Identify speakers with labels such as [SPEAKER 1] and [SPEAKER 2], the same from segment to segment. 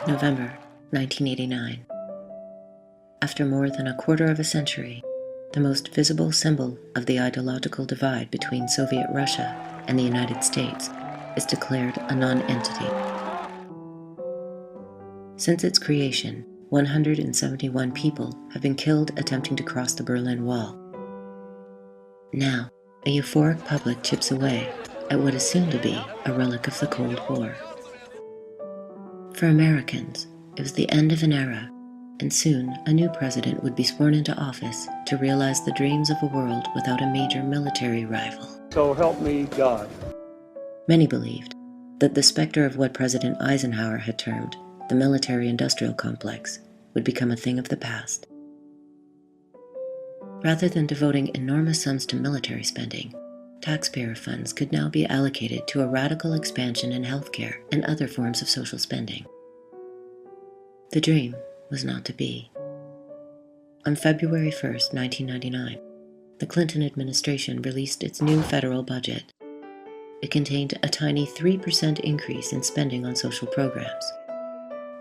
[SPEAKER 1] November 1989. After more than a quarter of a century, the most visible symbol of the ideological divide between Soviet Russia and the United States is declared a non-entity. Since its creation, 171 people have been killed attempting to cross the Berlin Wall. Now, a euphoric public chips away at what is soon to be a relic of the Cold War. For Americans, it was the end of an era, and soon a new president would be sworn into office to realize the dreams of a world without a major military rival.
[SPEAKER 2] So help me God.
[SPEAKER 1] Many believed that the specter of what President Eisenhower had termed the military-industrial complex would become a thing of the past. Rather than devoting enormous sums to military spending, taxpayer funds could now be allocated to a radical expansion in healthcare and other forms of social spending. The dream was not to be. On February 1st, 1999, the Clinton administration released its new federal budget. It contained a tiny 3% increase in spending on social programs.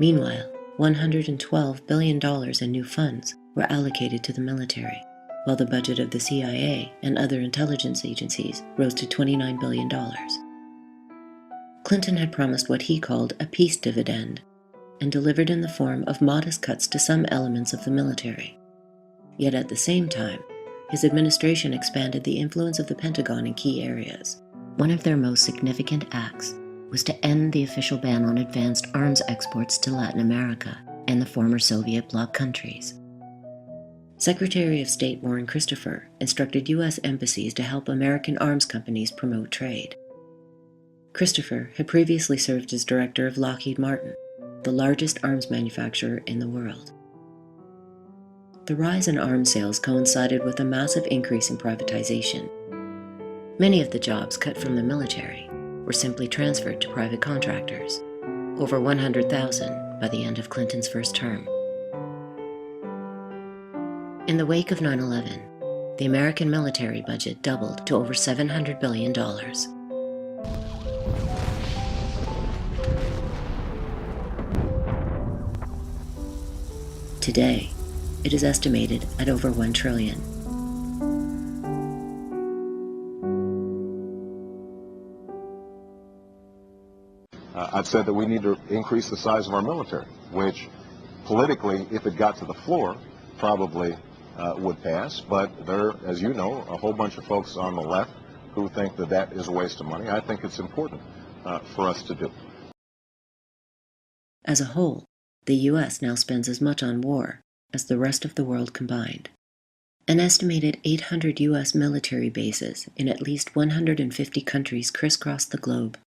[SPEAKER 1] Meanwhile, $112 billion in new funds were allocated to the military, while the budget of the CIA and other intelligence agencies rose to $29 billion. Clinton had promised what he called a peace dividend, and delivered in the form of modest cuts to some elements of the military. Yet at the same time, his administration expanded the influence of the Pentagon in key areas. One of their most significant acts was to end the official ban on advanced arms exports to Latin America and the former Soviet bloc countries. Secretary of State Warren Christopher instructed U.S. embassies to help American arms companies promote trade. Christopher had previously served as director of Lockheed Martin, the largest arms manufacturer in the world. The rise in arms sales coincided with a massive increase in privatization. Many of the jobs cut from the military were simply transferred to private contractors, over 100,000 by the end of Clinton's first term. In the wake of 9/11, the American military budget doubled to over $700 billion. Today, it is estimated at over $1 trillion.
[SPEAKER 3] I've said that we need to increase the size of our military, which politically, if it got to the floor, probably would pass. But there, as you know, a whole bunch of folks on the left who think that that is a waste of money. I think it's important for us to do.
[SPEAKER 1] As a whole, the U.S. now spends as much on war as the rest of the world combined. An estimated 800 U.S. military bases in at least 150 countries crisscross the globe.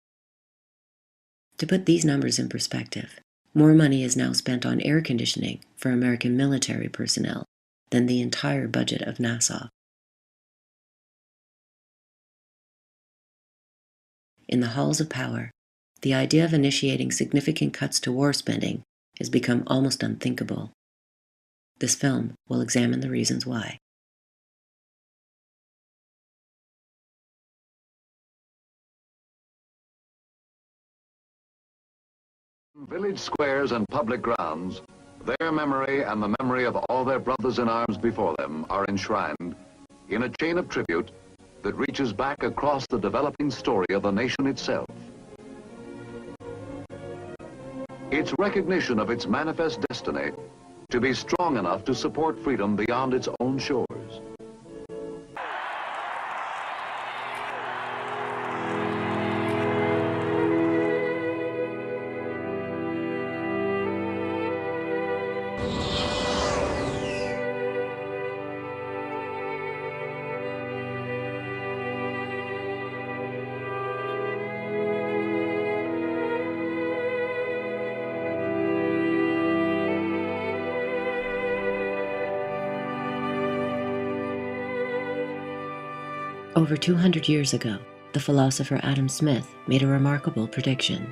[SPEAKER 1] To put these numbers in perspective, more money is now spent on air conditioning for American military personnel than the entire budget of NASA. In the halls of power, the idea of initiating significant cuts to war spending has become almost unthinkable. This film will examine the reasons why.
[SPEAKER 4] Village squares and public grounds, their memory and the memory of all their brothers in arms before them are enshrined in a chain of tribute that reaches back across the developing story of the nation itself. Its recognition of its manifest destiny to be strong enough to support freedom beyond its own shores.
[SPEAKER 1] Over 200 years ago, the philosopher Adam Smith made a remarkable prediction.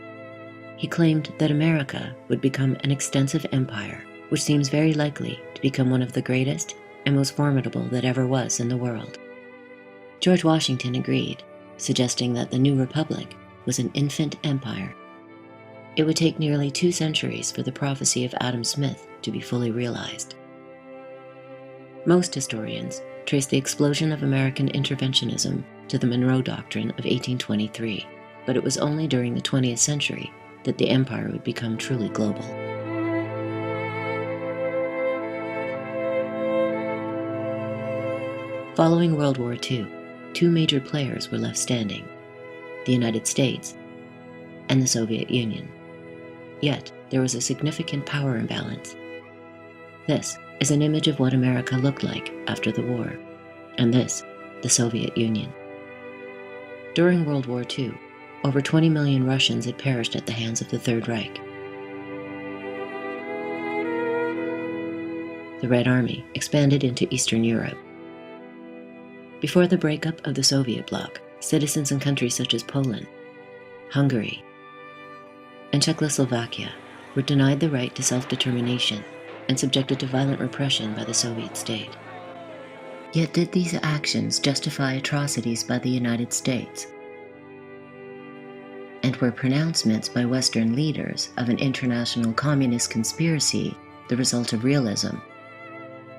[SPEAKER 1] He claimed that America would become an extensive empire, which seems very likely to become one of the greatest and most formidable that ever was in the world. George Washington agreed, suggesting that the new republic was an infant empire. It would take nearly 2 centuries for the prophecy of Adam Smith to be fully realized. Most historians trace the explosion of American interventionism to the Monroe Doctrine of 1823, but it was only during the 20th century that the empire would become truly global. Following World War II, 2 major players were left standing: the United States and the Soviet Union. Yet, there was a significant power imbalance. This is an image of what America looked like after the war, and this, the Soviet Union. During World War II, over 20 million Russians had perished at the hands of the Third Reich. The Red Army expanded into Eastern Europe. Before the breakup of the Soviet bloc, citizens in countries such as Poland, Hungary, and Czechoslovakia were denied the right to self-determination and subjected to violent repression by the Soviet state. Yet did these actions justify atrocities by the United States? And were pronouncements by Western leaders of an international communist conspiracy the result of realism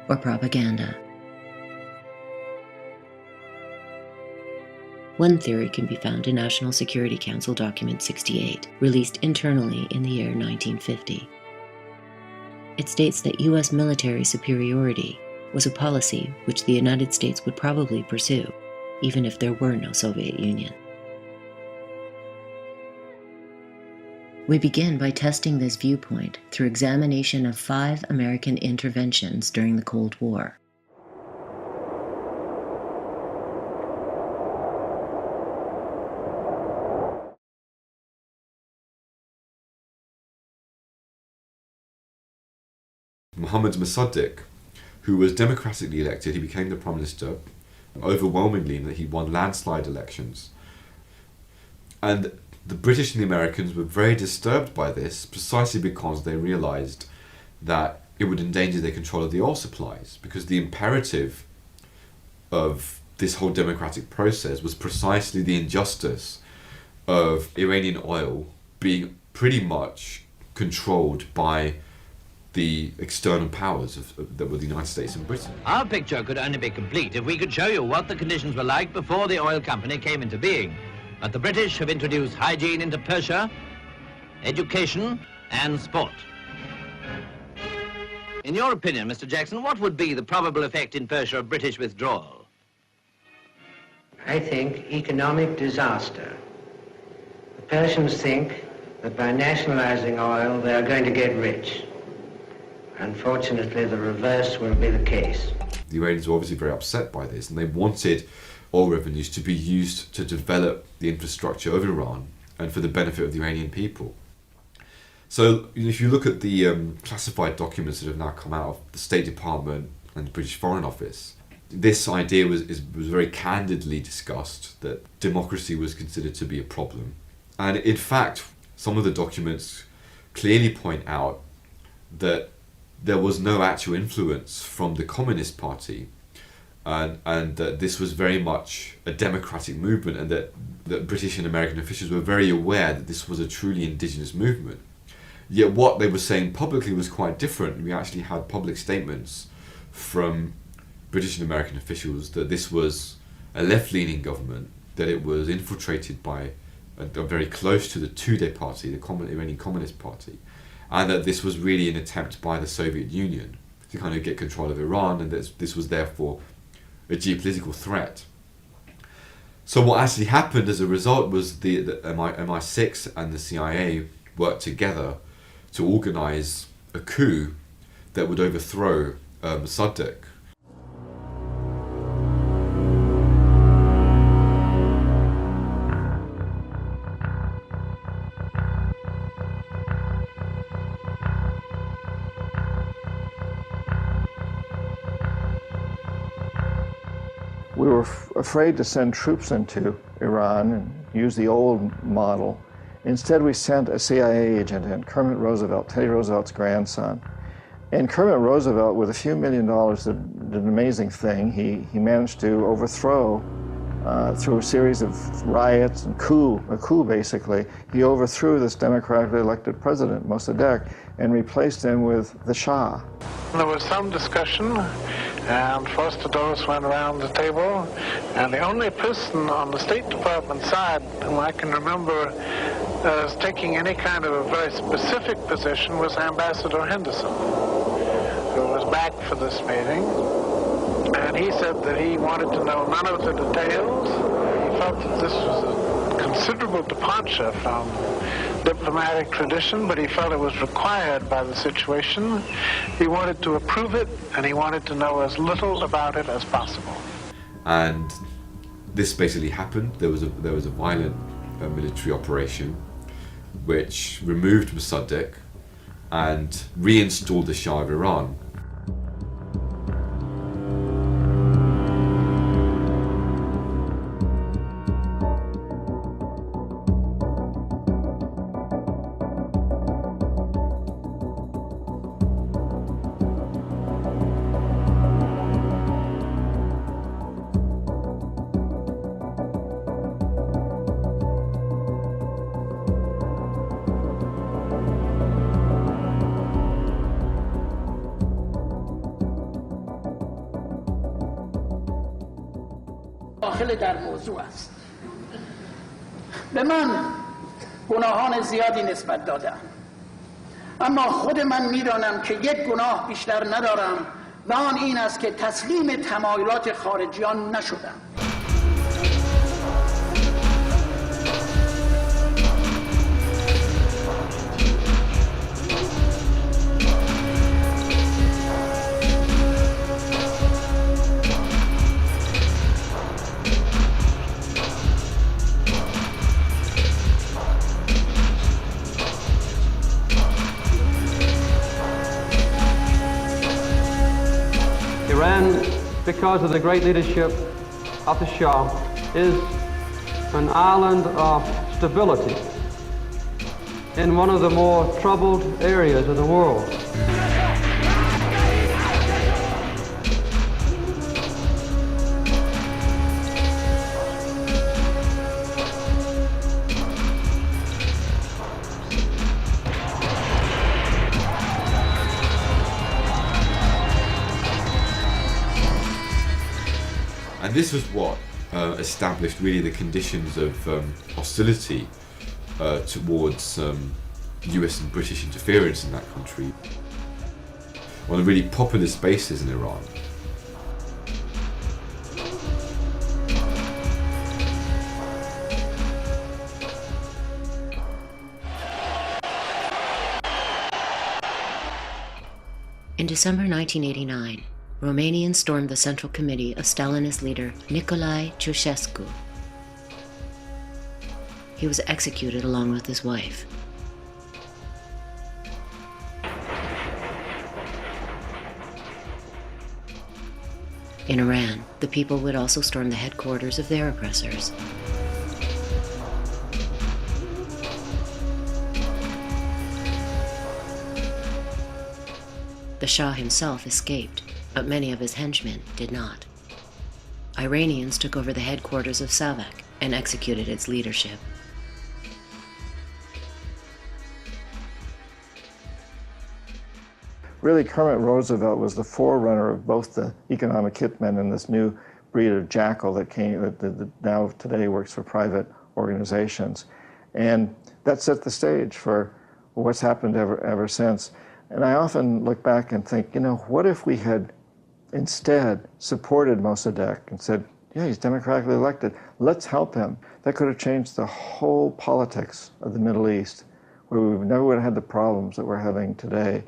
[SPEAKER 1] or propaganda? One theory can be found in National Security Council Document 68, released internally in the year 1950. It states that U.S. military superiority was a policy which the United States would probably pursue, even if there were no Soviet Union. We begin by testing this viewpoint through examination of 5 American interventions during the Cold War.
[SPEAKER 2] Mohammad Mossadegh, who was democratically elected, he became the Prime Minister overwhelmingly in that he won landslide elections. And the British and the Americans were very disturbed by this precisely because they realized that it would endanger their control of the oil supplies, because the imperative of this whole democratic process was precisely the injustice of Iranian oil being pretty much controlled by the external powers that were the United States and Britain.
[SPEAKER 5] Our picture could only be complete if we could show you what the conditions were like before the oil company came into being. But the British have introduced hygiene into Persia, education, and sport. In your opinion, Mr. Jackson, what would be the probable effect in Persia of British withdrawal?
[SPEAKER 6] I think economic disaster. The Persians think that by nationalizing oil, they are going to get rich. Unfortunately, the reverse will be the case.
[SPEAKER 2] The Iranians were obviously very upset by this, and they wanted oil revenues to be used to develop the infrastructure of Iran and for the benefit of the Iranian people. So if you look at the classified documents that have now come out of the State Department and the British Foreign Office, this idea was very candidly discussed, that democracy was considered to be a problem. And in fact, some of the documents clearly point out that there was no actual influence from the Communist Party, and that this was very much a democratic movement, and that British and American officials were very aware that this was a truly indigenous movement. Yet what they were saying publicly was quite different. We actually had public statements from British and American officials that this was a left-leaning government, that it was infiltrated by very close to the Tudeh party, the Iranian Communist Party, and that this was really an attempt by the Soviet Union to kind of get control of Iran, and that this was therefore a geopolitical threat. So what actually happened as a result was the MI6 and the CIA worked together to organize a coup that would overthrow Mossadegh.
[SPEAKER 7] We were afraid to send troops into Iran and use the old model. Instead, we sent a CIA agent in, Kermit Roosevelt, Teddy Roosevelt's grandson. And Kermit Roosevelt, with a few $1 million, did an amazing thing. He managed to overthrow through a series of riots and a coup basically, he overthrew this democratically elected president, Mossadegh, and replaced him with the Shah.
[SPEAKER 8] There was some discussion, and Foster Dulles went around the table, and the only person on the State Department side whom I can remember as taking any kind of a very specific position was Ambassador Henderson, who was back for this meeting. And he said that he wanted to know none of the details. He felt that this was a considerable departure from diplomatic tradition, but he felt it was required by the situation. He wanted to approve it, and he wanted to know as little about it as possible.
[SPEAKER 2] And this basically happened. There was a violent military operation which removed Mossadegh and reinstalled the Shah of Iran.
[SPEAKER 9] داخل در موضوع است. به من گناهان زیادی نسبت دادم، اما خود من میدانم که یک گناه بیشتر ندارم و آن این است که تسلیم تمایلات خارجیان نشدم.
[SPEAKER 10] Iran, because of the great leadership of the Shah, is an island of stability in one of the more troubled areas of the world.
[SPEAKER 2] And this was what established really the conditions of hostility towards US and British interference in that country on a really populist basis in Iran.
[SPEAKER 1] In December 1989, Romanians stormed the Central Committee of Stalinist leader Nicolae Ceausescu. He was executed along with his wife. In Iran, the people would also storm the headquarters of their oppressors. The Shah himself escaped, but many of his henchmen did not. Iranians took over the headquarters of SAVAK and executed its leadership.
[SPEAKER 7] Really, Kermit Roosevelt was the forerunner of both the economic hitmen and this new breed of jackal that now today works for private organizations. And that set the stage for what's happened ever since. And I often look back and think, what if we had instead supported Mossadegh and said, yeah, he's democratically elected, let's help him. That could have changed the whole politics of the Middle East, where we never would have had the problems that we're having today.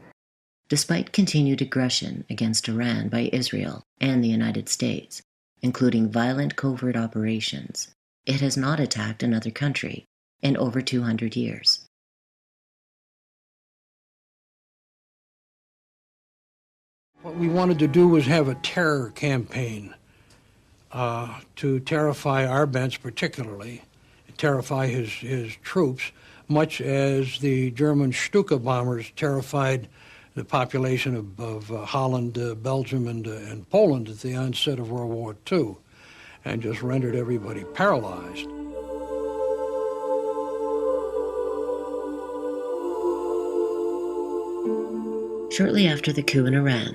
[SPEAKER 1] Despite continued aggression against Iran by Israel and the United States, including violent covert operations, it has not attacked another country in over 200 years.
[SPEAKER 11] What we wanted to do was have a terror campaign to terrify Arbenz particularly, terrify his troops, much as the German Stuka bombers terrified the population of Holland, Belgium, and Poland at the onset of World War II. and just rendered everybody paralyzed.
[SPEAKER 1] Shortly after the coup in Iran,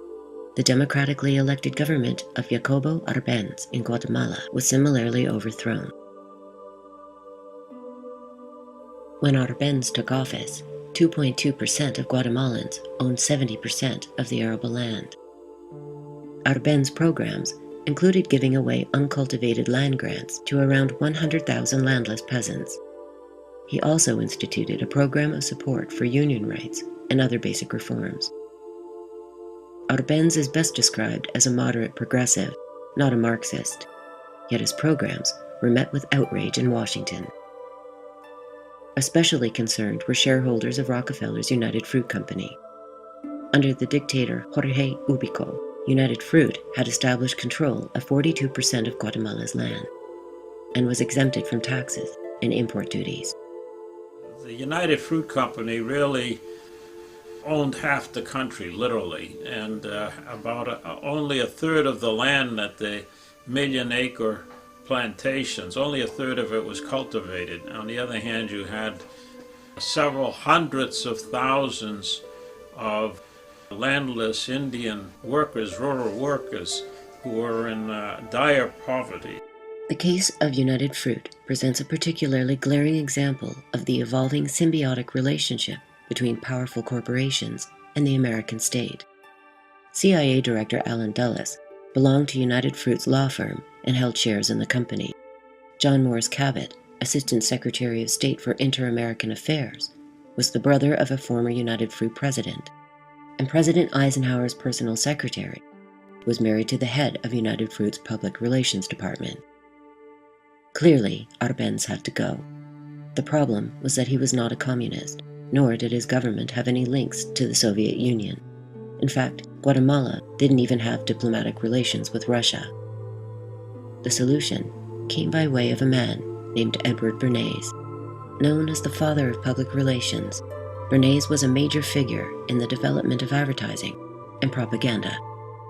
[SPEAKER 1] the democratically elected government of Jacobo Arbenz in Guatemala was similarly overthrown. When Arbenz took office, 2.2% of Guatemalans owned 70% of the arable land. Arbenz programs included giving away uncultivated land grants to around 100,000 landless peasants. He also instituted a program of support for union rights and other basic reforms. Arbenz is best described as a moderate progressive, not a Marxist, yet his programs were met with outrage in Washington. Especially concerned were shareholders of Rockefeller's United Fruit Company. Under the dictator Jorge Ubico, United Fruit had established control of 42% of Guatemala's land and was exempted from taxes and import duties.
[SPEAKER 12] The United Fruit Company really owned half the country, literally, and only a third of the land at the million-acre plantations, only a third of it was cultivated. On the other hand, you had several hundreds of thousands of landless Indian workers, rural workers, who were in dire poverty.
[SPEAKER 1] The case of United Fruit presents a particularly glaring example of the evolving symbiotic relationship between powerful corporations and the American state. CIA Director Allen Dulles belonged to United Fruit's law firm and held shares in the company. John Morris Cabot, Assistant Secretary of State for Inter-American Affairs, was the brother of a former United Fruit president, and President Eisenhower's personal secretary was married to the head of United Fruit's public relations department. Clearly, Arbenz had to go. The problem was that he was not a communist, nor did his government have any links to the Soviet Union. In fact, Guatemala didn't even have diplomatic relations with Russia. The solution came by way of a man named Edward Bernays. Known as the father of public relations, Bernays was a major figure in the development of advertising and propaganda.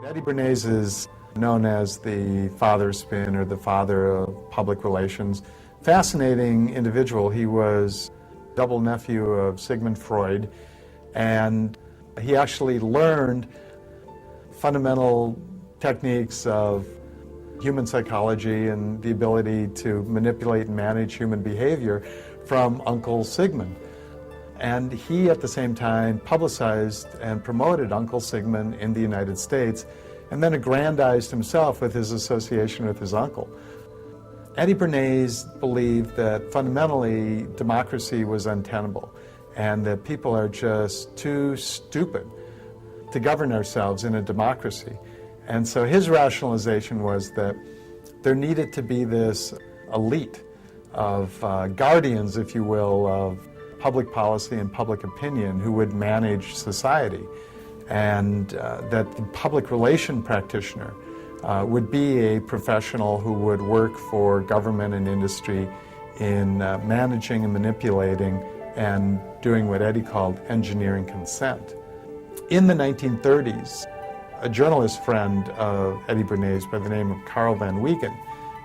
[SPEAKER 13] Eddie Bernays is known as the father of spin or the father of public relations. Fascinating individual. He was double nephew of Sigmund Freud, and he actually learned fundamental techniques of human psychology and the ability to manipulate and manage human behavior from Uncle Sigmund. And he, at the same time, publicized and promoted Uncle Sigmund in the United States, and then aggrandized himself with his association with his uncle. Eddie Bernays believed that fundamentally democracy was untenable and that people are just too stupid to govern ourselves in a democracy. And so his rationalization was that there needed to be this elite of guardians, if you will, of public policy and public opinion who would manage society, and that the public relation practitioner would be a professional who would work for government and industry in managing and manipulating and doing what Eddie called engineering consent. In the 1930s, a journalist friend of Eddie Bernays by the name of Karl van Wiegen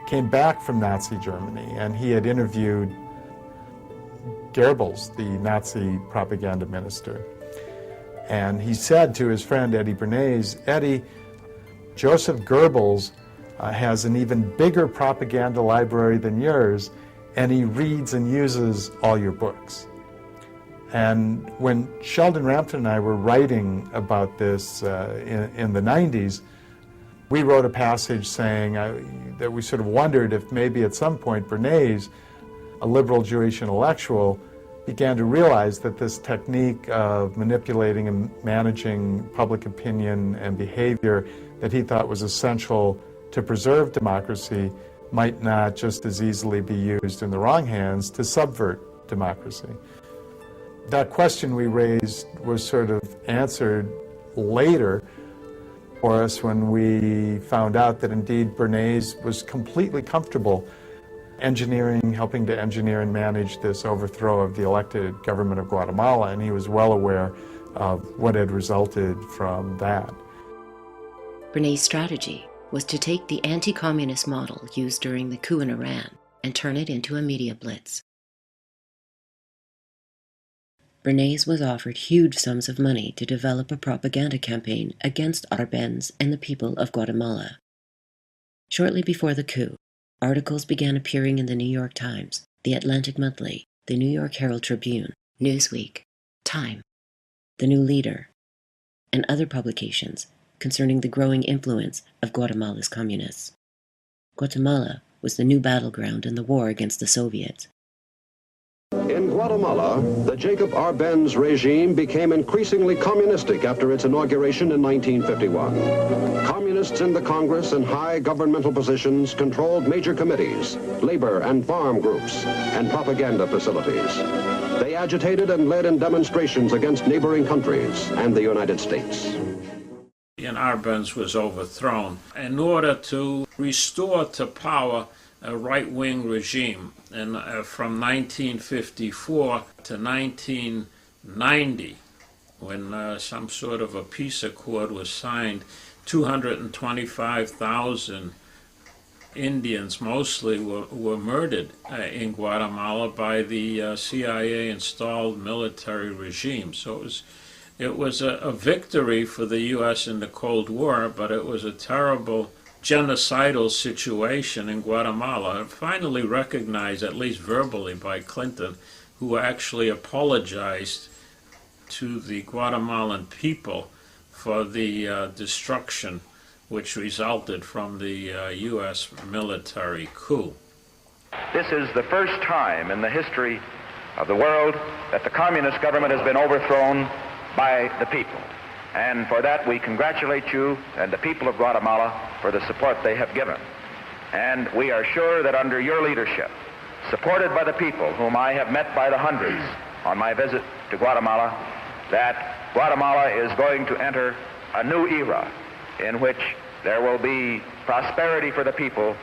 [SPEAKER 13] came back from Nazi Germany, and he had interviewed Goebbels, the Nazi propaganda minister. And he said to his friend Eddie Bernays, "Eddie, Joseph Goebbels has an even bigger propaganda library than yours, and he reads and uses all your books." And when Sheldon Rampton and I were writing about this in the 90s, we wrote a passage saying that we sort of wondered if maybe at some point Bernays, a liberal Jewish intellectual, began to realize that this technique of manipulating and managing public opinion and behavior that he thought was essential to preserve democracy might not just as easily be used in the wrong hands to subvert democracy. That question we raised was sort of answered later for us when we found out that indeed Bernays was completely comfortable helping to engineer and manage this overthrow of the elected government of Guatemala, and he was well aware of what had resulted from that.
[SPEAKER 1] Bernays' strategy was to take the anti-communist model used during the coup in Iran and turn it into a media blitz. Bernays was offered huge sums of money to develop a propaganda campaign against Arbenz and the people of Guatemala. Shortly before the coup, articles began appearing in the New York Times, the Atlantic Monthly, the New York Herald Tribune, Newsweek, Time, The New Leader, and other publications concerning the growing influence of Guatemala's communists. Guatemala was the new battleground in the war against the Soviets.
[SPEAKER 14] In Guatemala, the Jacob Arbenz regime became increasingly communistic after its inauguration in 1951. Communists in the Congress and high governmental positions controlled major committees, labor and farm groups, and propaganda facilities. They agitated and led in demonstrations against neighboring countries and the United States.
[SPEAKER 12] And Arbenz was overthrown in order to restore to power a right-wing regime. And from 1954 to 1990, when some sort of a peace accord was signed, 225,000 Indians mostly were murdered in Guatemala by the CIA-installed military regime. So it was a victory for the U.S. in the Cold War, but it was a terrible genocidal situation in Guatemala, finally recognized, at least verbally, by Clinton, who actually apologized to the Guatemalan people for the destruction which resulted from the U.S. military coup.
[SPEAKER 15] This is the first time in the history of the world that the communist government has been overthrown by the people. And for that, we congratulate you and the people of Guatemala for the support they have given. And we are sure that under your leadership, supported by the people whom I have met by the hundreds on my visit to Guatemala, that Guatemala is going to enter a new era in which there will be prosperity for the people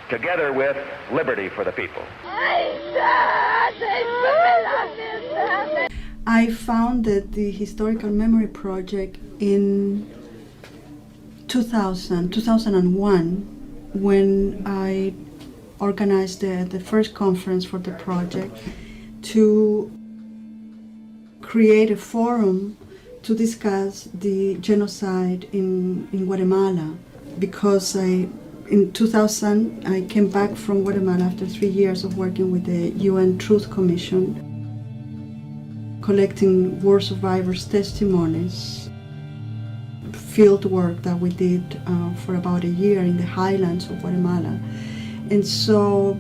[SPEAKER 15] together with liberty for the people.
[SPEAKER 16] I founded the Historical Memory Project in 2001, when I organized the first conference for the project to create a forum to discuss the genocide in Guatemala, because in 2000 I came back from Guatemala after 3 years of working with the UN Truth Commission, collecting war survivors' testimonies, field work that we did for about a year in the highlands of Guatemala. And so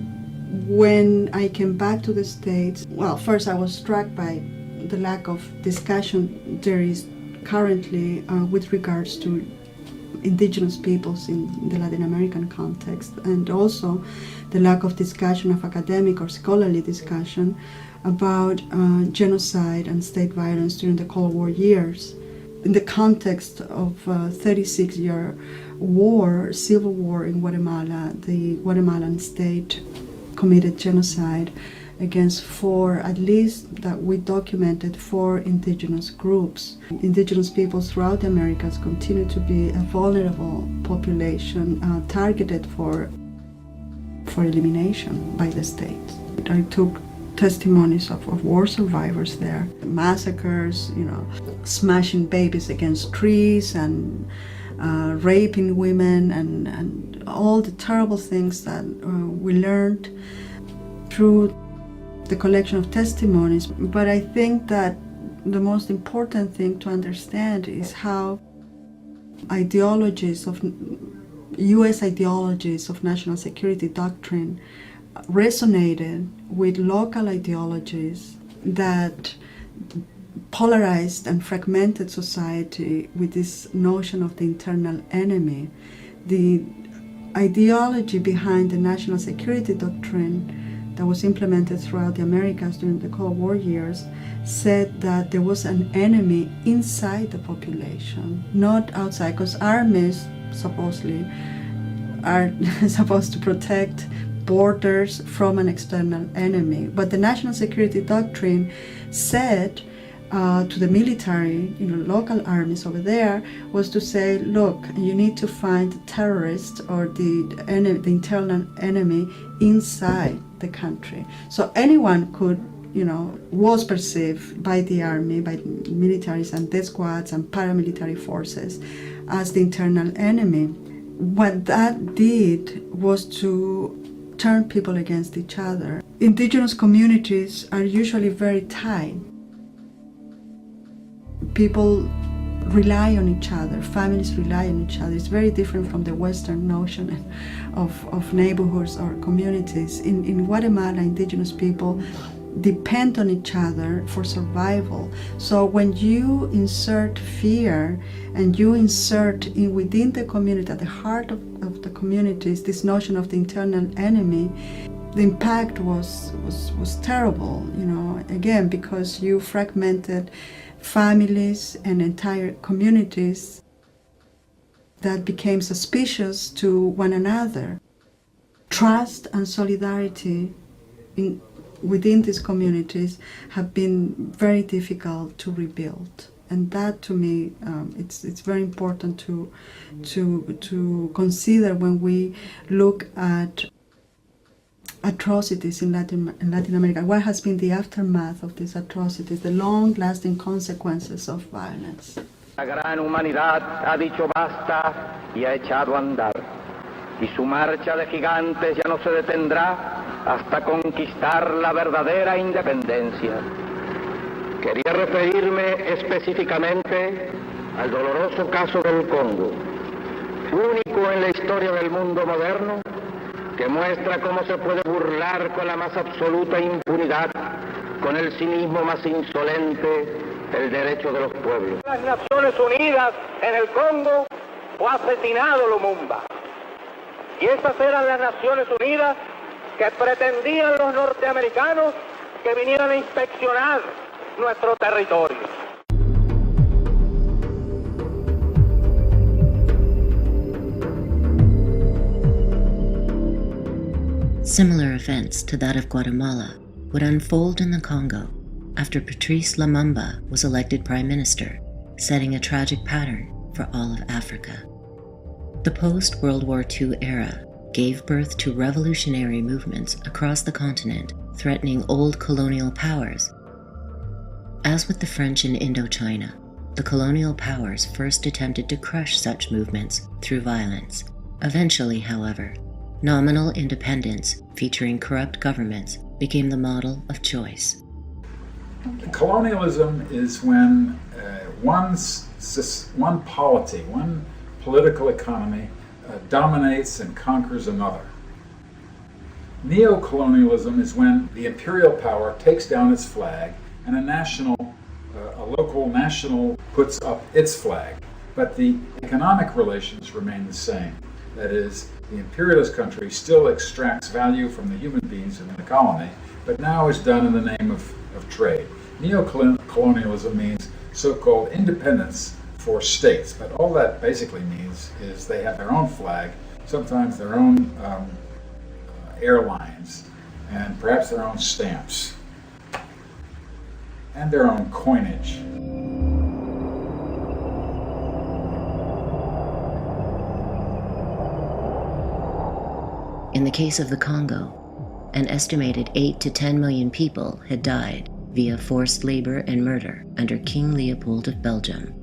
[SPEAKER 16] when I came back to the States, well, first I was struck by the lack of discussion there is currently with regards to indigenous peoples in the Latin American context, and also the lack of discussion of academic or scholarly discussion about genocide and state violence during the Cold War years. In the context of a 36-year war, civil war in Guatemala, the Guatemalan state committed genocide against at least that we documented 4 indigenous groups. Indigenous peoples throughout the Americas continue to be a vulnerable population targeted for elimination by the state. I took testimonies of war survivors there, massacres, smashing babies against trees and raping women and all the terrible things that we learned through the collection of testimonies. But I think that the most important thing to understand is how U.S. ideologies of national security doctrine resonated with local ideologies that polarized and fragmented society with this notion of the internal enemy. The ideology behind the national security doctrine that was implemented throughout the Americas during the Cold War years said that there was an enemy inside the population, not outside, because armies supposedly are supposed to protect borders from an external enemy. But the national security doctrine said to the military, local armies over there, was to say, look, you need to find the terrorist or the internal enemy inside the country. So anyone could, was perceived by the army, by militaries and death squads and paramilitary forces as the internal enemy. What that did was to turn people against each other. Indigenous communities are usually very tight. People rely on each other, families rely on each other. It's very different from the Western notion of neighborhoods or communities. In Guatemala, indigenous people depend on each other for survival. So when you insert fear and you insert within the community, at the heart of the communities, this notion of the internal enemy, the impact was terrible, again, because you fragmented families and entire communities that became suspicious to one another. Trust and solidarity within these communities have been very difficult to rebuild, and that, to me, it's very important to consider when we look at atrocities in Latin America. What has been the aftermath of these atrocities, the long-lasting consequences of violence?
[SPEAKER 17] La gran humanidad ha dicho basta y ha echado a andar, y su marcha de gigantes ya no se detendrá hasta conquistar la verdadera independencia. Quería referirme específicamente al doloroso caso del Congo, único en la historia del mundo moderno, que muestra cómo se puede burlar con la más absoluta impunidad, con el cinismo más insolente, el derecho de los pueblos. Las Naciones Unidas en el Congo fue asesinado Lumumba. Y esas eran las Naciones Unidas que pretendían los norteamericanos que vinieran a inspeccionar nuestro territorio.
[SPEAKER 1] Similar events to that of Guatemala would unfold in the Congo after Patrice Lumumba was elected prime minister, setting a tragic pattern for all of Africa. The post-World War II era gave birth to revolutionary movements across the continent, threatening old colonial powers. As with the French in Indochina, the colonial powers first attempted to crush such movements through violence. Eventually, however, nominal independence featuring corrupt governments became the model of choice.
[SPEAKER 18] Colonialism is when one polity, one political economy dominates and conquers another. Neo-colonialism is when the imperial power takes down its flag and a local national puts up its flag, but the economic relations remain the same. That is, the imperialist country still extracts value from the human beings in the colony, but now is done in the name of trade. Neo-colonialism means so-called independence for states, but all that basically means is they have their own flag, sometimes their own airlines, and perhaps their own stamps, and their own coinage.
[SPEAKER 1] In the case of the Congo, an estimated 8 to 10 million people had died via forced labor and murder under King Leopold of Belgium.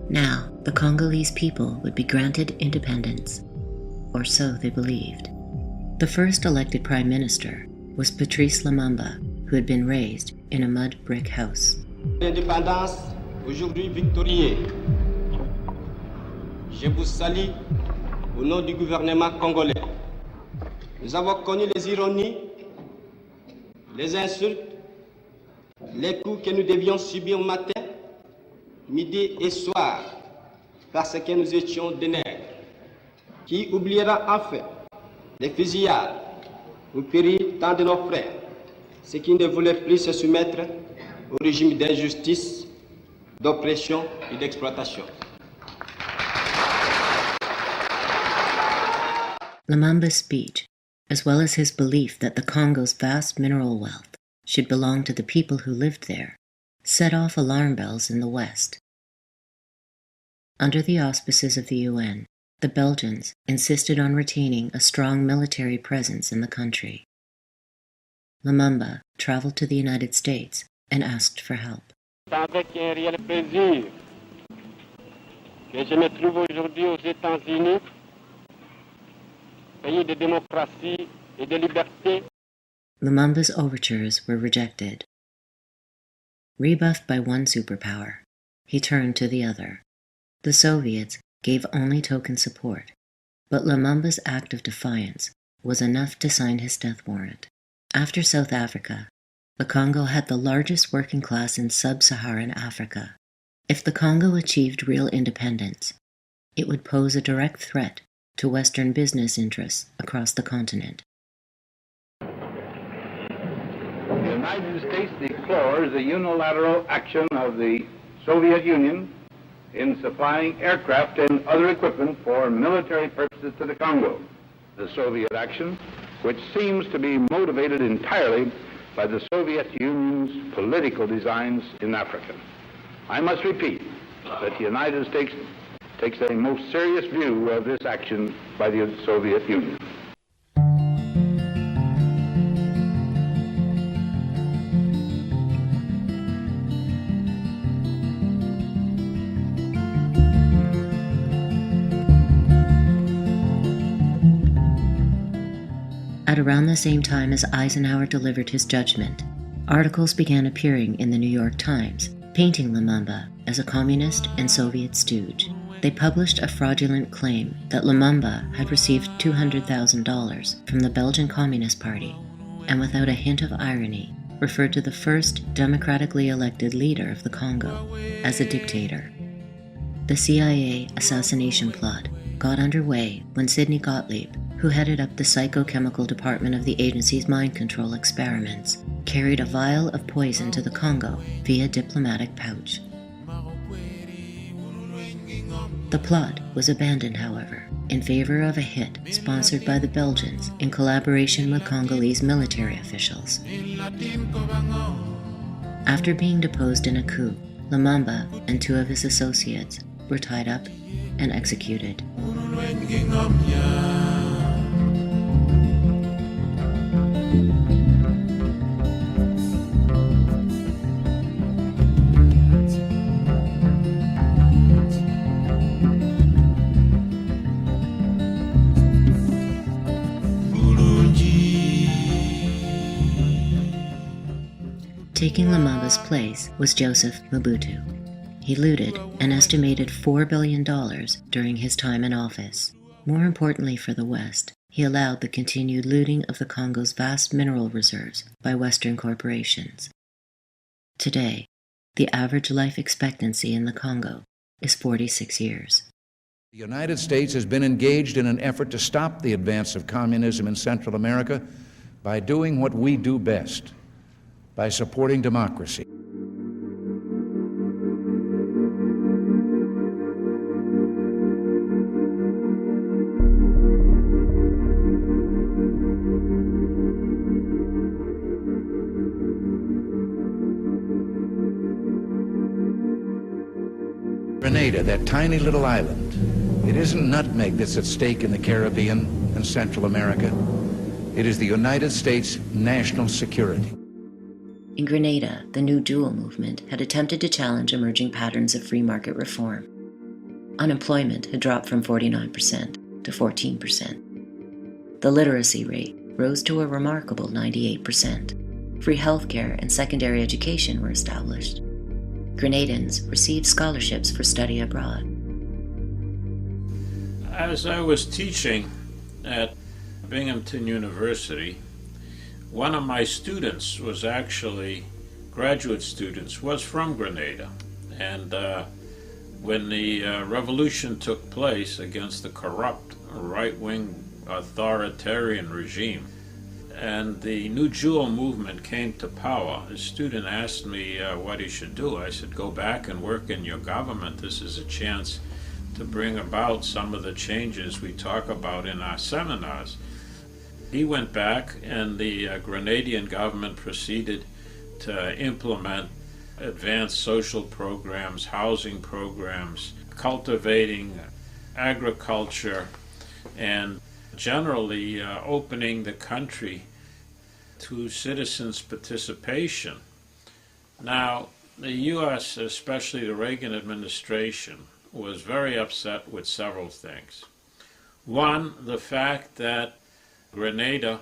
[SPEAKER 1] Now, the Congolese people would be granted independence, or so they believed. The first elected prime minister was Patrice Lumumba, who had been raised in a mud brick house.
[SPEAKER 19] L'indépendance, aujourd'hui victorieux. Je vous salue au nom du gouvernement congolais. Nous avons connu les ironies, les insultes, les coups que nous devions subir matin, midi et soir, parce que nous étions des nègres. Qui oubliera enfin les fusillades où périt tant de nos frères, ceux qui ne voulaient plus se soumettre au régime d'injustice, d'oppression et d'exploitation.
[SPEAKER 1] Lumumba's speech, as well as his belief that the Congo's vast mineral wealth should belong to the people who lived there, set off alarm bells in the West. Under the auspices of the UN, the Belgians insisted on retaining a strong military presence in the country. Lumumba traveled to the United States and asked for help.
[SPEAKER 20] C'est avec un réel plaisir que je me trouve aujourd'hui aux États-Unis, pays de démocratie et de liberté.
[SPEAKER 1] Lumumba's overtures were rejected. Rebuffed by one superpower, he turned to the other. The Soviets gave only token support, but Lumumba's act of defiance was enough to sign his death warrant. After South Africa, the Congo had the largest working class in sub-Saharan Africa. If the Congo achieved real independence, it would pose a direct threat to Western business interests across the continent.
[SPEAKER 21] The United States deplores the unilateral action of the Soviet Union in supplying aircraft and other equipment for military purposes to the Congo. The Soviet action, which seems to be motivated entirely by the Soviet Union's political designs in Africa. I must repeat that the United States takes a most serious view of this action by the Soviet Union.
[SPEAKER 1] At around the same time as Eisenhower delivered his judgment, articles began appearing in the New York Times, painting Lumumba as a communist and Soviet stooge. They published a fraudulent claim that Lumumba had received $200,000 from the Belgian Communist Party, and without a hint of irony, referred to the first democratically elected leader of the Congo as a dictator. The CIA assassination plot got underway when Sidney Gottlieb, who headed up the psychochemical department of the agency's mind control experiments, carried a vial of poison to the Congo via diplomatic pouch. The plot was abandoned, however, in favor of a hit sponsored by the Belgians in collaboration with Congolese military officials. After being deposed in a coup, Lumumba and two of his associates were tied up and executed. Taking Lumumba's place was Joseph Mobutu. He looted an estimated $4 billion during his time in office. More importantly for the West, he allowed the continued looting of the Congo's vast mineral reserves by Western corporations. Today, the average life expectancy in the Congo is 46 years.
[SPEAKER 22] The United States has been engaged in an effort to stop the advance of communism in Central America by doing what we do best, by supporting democracy. Grenada, that tiny little island, it isn't nutmeg that's at stake in the Caribbean and Central America. It is the United States' national security.
[SPEAKER 1] In Grenada, the New Deal movement had attempted to challenge emerging patterns of free market reform. Unemployment had dropped from 49% to 14%. The literacy rate rose to a remarkable 98%. Free healthcare and secondary education were established. Grenadans received scholarships for study abroad.
[SPEAKER 12] As I was teaching at Binghamton University, one of my students was actually, graduate students, was from Grenada. And when the revolution took place against the corrupt right-wing authoritarian regime, and the New Deal movement came to power, the student asked me what he should do. I said, go back and work in your government. This is a chance to bring about some of the changes we talk about in our seminars. He went back, and the Grenadian government proceeded to implement advanced social programs, housing programs, cultivating agriculture, and generally opening the country to citizens' participation. Now, the U.S., especially the Reagan administration, was very upset with several things. One, the fact that Grenada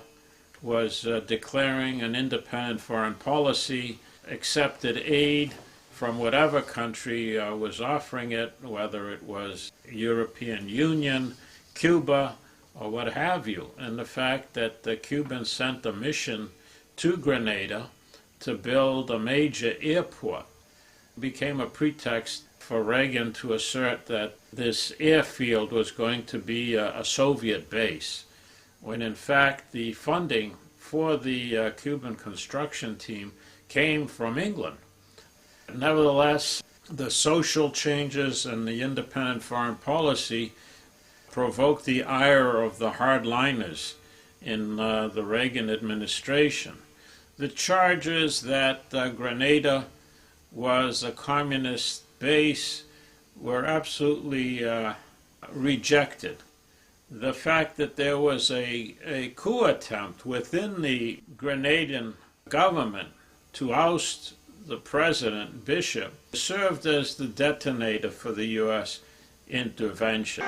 [SPEAKER 12] was declaring an independent foreign policy, accepted aid from whatever country was offering it, whether it was European Union, Cuba, or what have you. And the fact that the Cubans sent a mission to Grenada to build a major airport became a pretext for Reagan to assert that this airfield was going to be a Soviet base, when in fact the funding for the Cuban construction team came from England. Nevertheless, the social changes and the independent foreign policy provoked the ire of the hardliners in the Reagan administration. The charges that Grenada was a communist base were absolutely rejected. The fact that there was a coup attempt within the Grenadian government to oust the president, Bishop, served as the detonator for the U.S. intervention.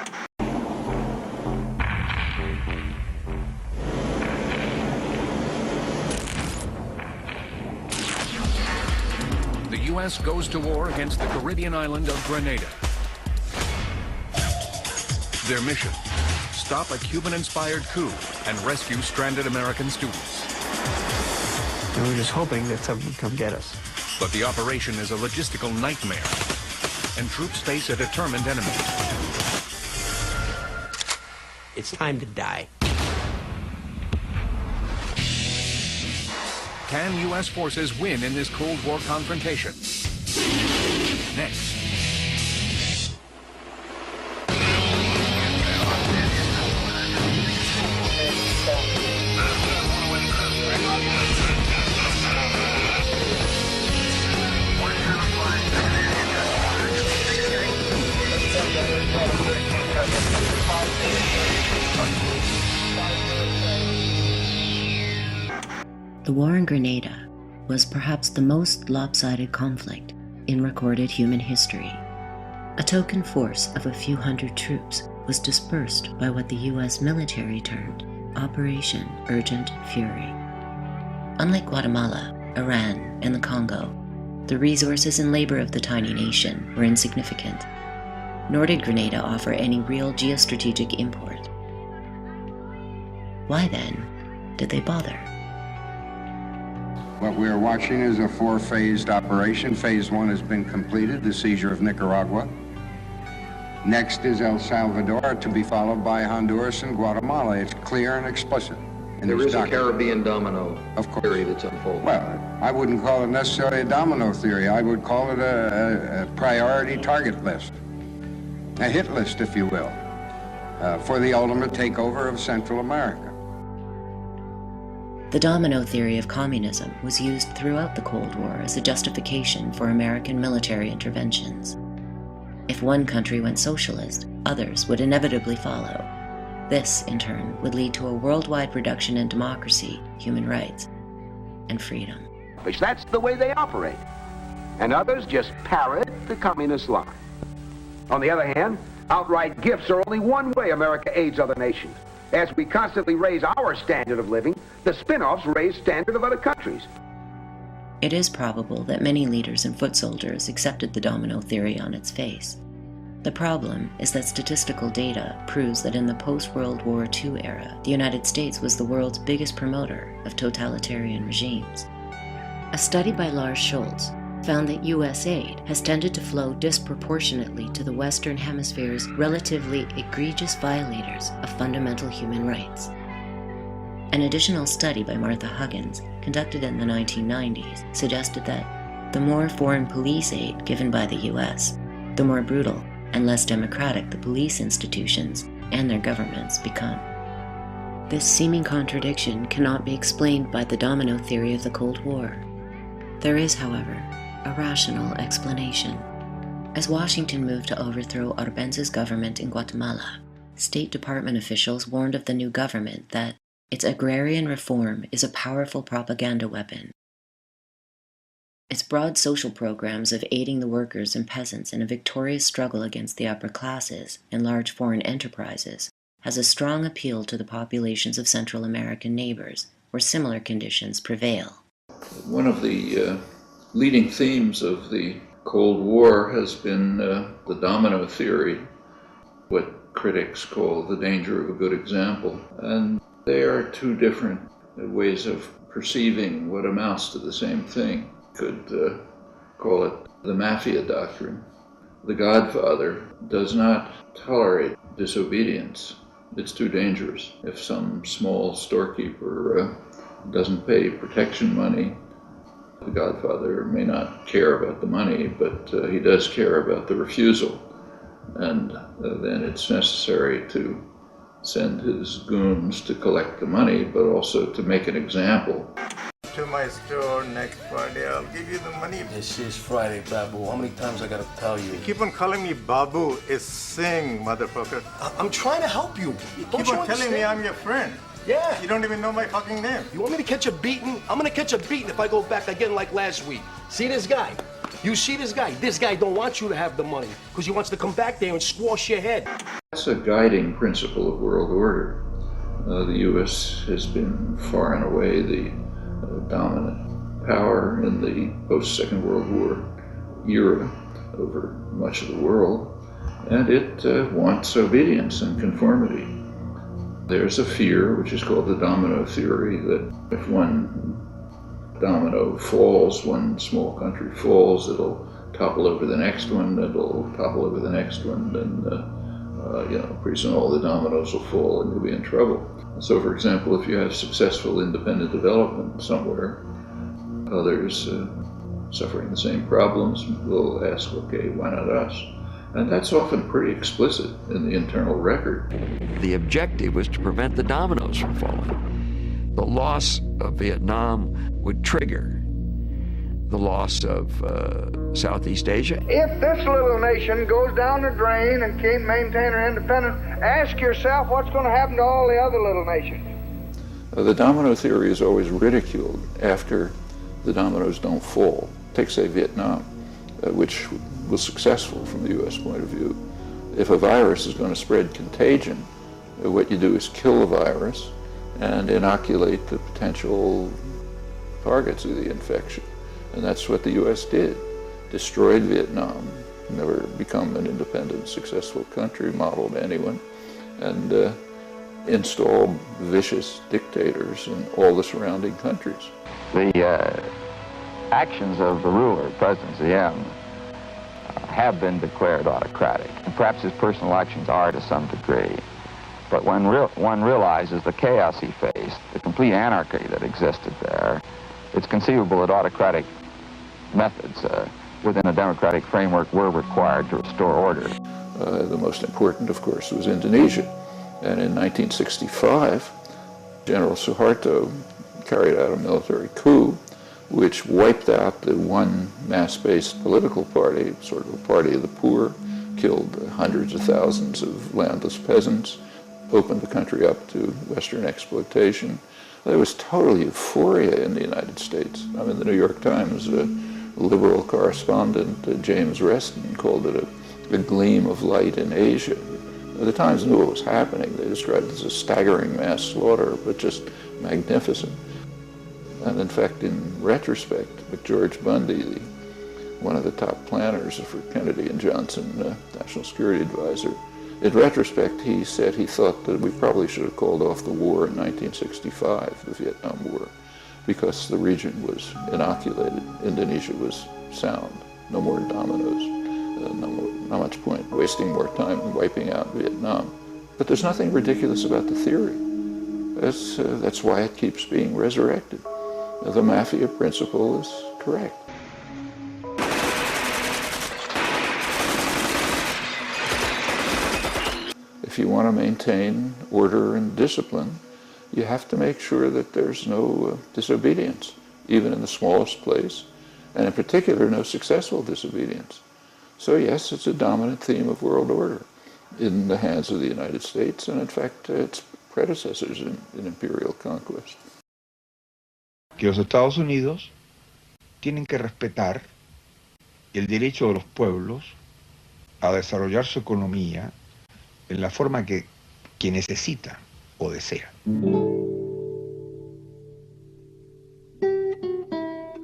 [SPEAKER 3] The U.S. goes to war against the Caribbean island of Grenada. Their mission: stop a Cuban-inspired coup and rescue stranded American students.
[SPEAKER 4] And we're just hoping that someone would come get us.
[SPEAKER 3] But the operation is a logistical nightmare, and troops face a determined enemy.
[SPEAKER 4] It's time to die.
[SPEAKER 3] Can U.S. forces win in this Cold War confrontation? Next.
[SPEAKER 1] The war in Grenada was perhaps the most lopsided conflict in recorded human history. A token force of a few hundred troops was dispersed by what the U.S. military termed Operation Urgent Fury. Unlike Guatemala, Iran, and the Congo, the resources and labor of the tiny nation were insignificant, nor did Grenada offer any real geostrategic import. Why then did they bother?
[SPEAKER 23] What we are watching is a four-phased operation. Phase one has been completed, the seizure of Nicaragua. Next is El Salvador, to be followed by Honduras and Guatemala. It's clear and explicit.
[SPEAKER 24] There is a Caribbean domino theory that's unfolding.
[SPEAKER 23] Well, I wouldn't call it necessarily a domino theory. I would call it a priority target list, a hit list, if you will, for the ultimate takeover of Central America.
[SPEAKER 1] The domino theory of communism was used throughout the Cold War as a justification for American military interventions. If one country went socialist, others would inevitably follow. This, in turn, would lead to a worldwide reduction in democracy, human rights, and freedom.
[SPEAKER 25] That's the way they operate. And others just parrot the communist line. On the other hand, outright gifts are only one way America aids other nations. As we constantly raise our standard of living, the spin-offs raise standard of other countries.
[SPEAKER 1] It is probable that many leaders and foot soldiers accepted the domino theory on its face. The problem is that statistical data proves that in the post-World War II era, the United States was the world's biggest promoter of totalitarian regimes. A study by Lars Scholz found that U.S. aid has tended to flow disproportionately to the Western Hemisphere's relatively egregious violators of fundamental human rights. An additional study by Martha Huggins, conducted in the 1990s, suggested that the more foreign police aid given by the U.S., the more brutal and less democratic the police institutions and their governments become. This seeming contradiction cannot be explained by the domino theory of the Cold War. There is, however, a rational explanation. As Washington moved to overthrow Arbenz' government in Guatemala, State Department officials warned of the new government that its agrarian reform is a powerful propaganda weapon. Its broad social programs of aiding the workers and peasants in a victorious struggle against the upper classes and large foreign enterprises has a strong appeal to the populations of Central American neighbors, where similar conditions prevail.
[SPEAKER 5] One of the leading themes of the Cold War has been the domino theory, what critics call the danger of a good example. And they are two different ways of perceiving what amounts to the same thing. Could call it the mafia doctrine. The Godfather does not tolerate disobedience. It's too dangerous. If some small storekeeper doesn't pay protection money, the Godfather may not care about the money, but he does care about the refusal. And then it's necessary to send his goons to collect the money, but also to make an example.
[SPEAKER 6] To my store next Friday, I'll give you the money.
[SPEAKER 8] This is Friday, Babu. How many times I gotta tell you?
[SPEAKER 6] You keep on calling me Babu. It's Singh, motherfucker.
[SPEAKER 8] I'm trying to help you.
[SPEAKER 6] Keep on telling me I'm your friend.
[SPEAKER 8] Yeah.
[SPEAKER 6] You don't even know my fucking name.
[SPEAKER 8] You want me to catch a beating? I'm gonna catch a beating if I go back again like last week. See this guy? You see this guy? This guy don't want you to have the money because he wants to come back there and squash your head.
[SPEAKER 5] That's a guiding principle of world order. The U.S. has been far and away the dominant power in the post-Second World War era over much of the world, and it wants obedience and conformity. There's a fear, which is called the domino theory, that if one domino falls, one small country falls, it'll topple over the next one, it'll topple over the next one, and pretty soon all the dominoes will fall and you'll be in trouble. So, for example, if you have successful independent development somewhere, others suffering the same problems will ask, okay, why not us? And that's often pretty explicit in the internal record.
[SPEAKER 9] The objective was to prevent the dominoes from falling. The loss of Vietnam would trigger the loss of Southeast Asia.
[SPEAKER 10] If this little nation goes down the drain and can't maintain her independence, ask yourself what's going to happen to all the other little nations.
[SPEAKER 5] The domino theory is always ridiculed after the dominoes don't fall. Take, say, Vietnam, which was successful from the U.S. point of view. If a virus is going to spread contagion, what you do is kill the virus and inoculate the potential targets of the infection. And that's what the U.S. did. Destroyed Vietnam, never become an independent, successful country, modeled anyone, and installed vicious dictators in all the surrounding countries.
[SPEAKER 15] The actions of the ruler, President Diem, have been declared autocratic. And perhaps his personal actions are to some degree. But when one realizes the chaos he faced, the complete anarchy that existed there, it's conceivable that autocratic methods within a democratic framework were required to restore order.
[SPEAKER 5] The most important, of course, was Indonesia. And in 1965, General Suharto carried out a military coup which wiped out the one mass-based political party, sort of a party of the poor, killed hundreds of thousands of landless peasants, opened the country up to Western exploitation. There was total euphoria in the United States. I mean, the New York Times liberal correspondent, James Reston, called it a gleam of light in Asia. The Times knew what was happening. They described it as a staggering mass slaughter, but just magnificent. And in fact, in retrospect, McGeorge Bundy, one of the top planners for Kennedy and Johnson, National Security Advisor, in retrospect, he said he thought that we probably should have called off the war in 1965, the Vietnam War, because the region was inoculated. Indonesia was sound. No more dominoes. Not much point wasting more time and wiping out Vietnam. But there's nothing ridiculous about the theory. That's why it keeps being resurrected. The mafia principle is correct. If you want to maintain order and discipline, you have to make sure that there's no disobedience, even in the smallest place, and in particular, no successful disobedience. So yes, it's a dominant theme of world order in the hands of the United States, and in fact, its predecessors in imperial conquest.
[SPEAKER 2] Que los Estados Unidos tienen que respetar el derecho de los pueblos a desarrollar su economía en la forma que necesita o desea.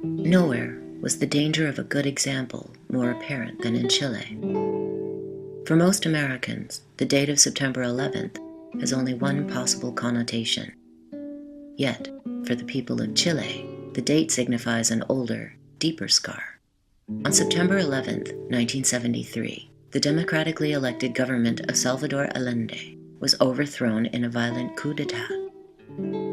[SPEAKER 1] Nowhere was the danger of a good example more apparent than in Chile. For most Americans, the date of September 11th has only one possible connotation. Yet, for the people of Chile, the date signifies an older, deeper scar. On September 11th, 1973, the democratically elected government of Salvador Allende was overthrown in a violent coup d'etat.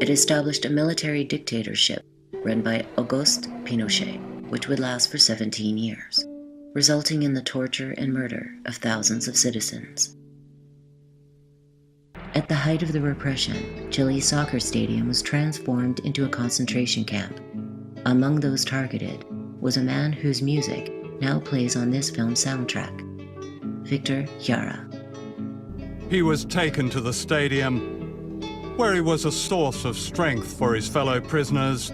[SPEAKER 1] It established a military dictatorship run by Auguste Pinochet, which would last for 17 years, resulting in the torture and murder of thousands of citizens. At the height of the repression, Chile's soccer stadium was transformed into a concentration camp. Among those targeted was a man whose music now plays on this film's soundtrack, Victor Jara.
[SPEAKER 7] He was taken to the stadium, where he was a source of strength for his fellow prisoners,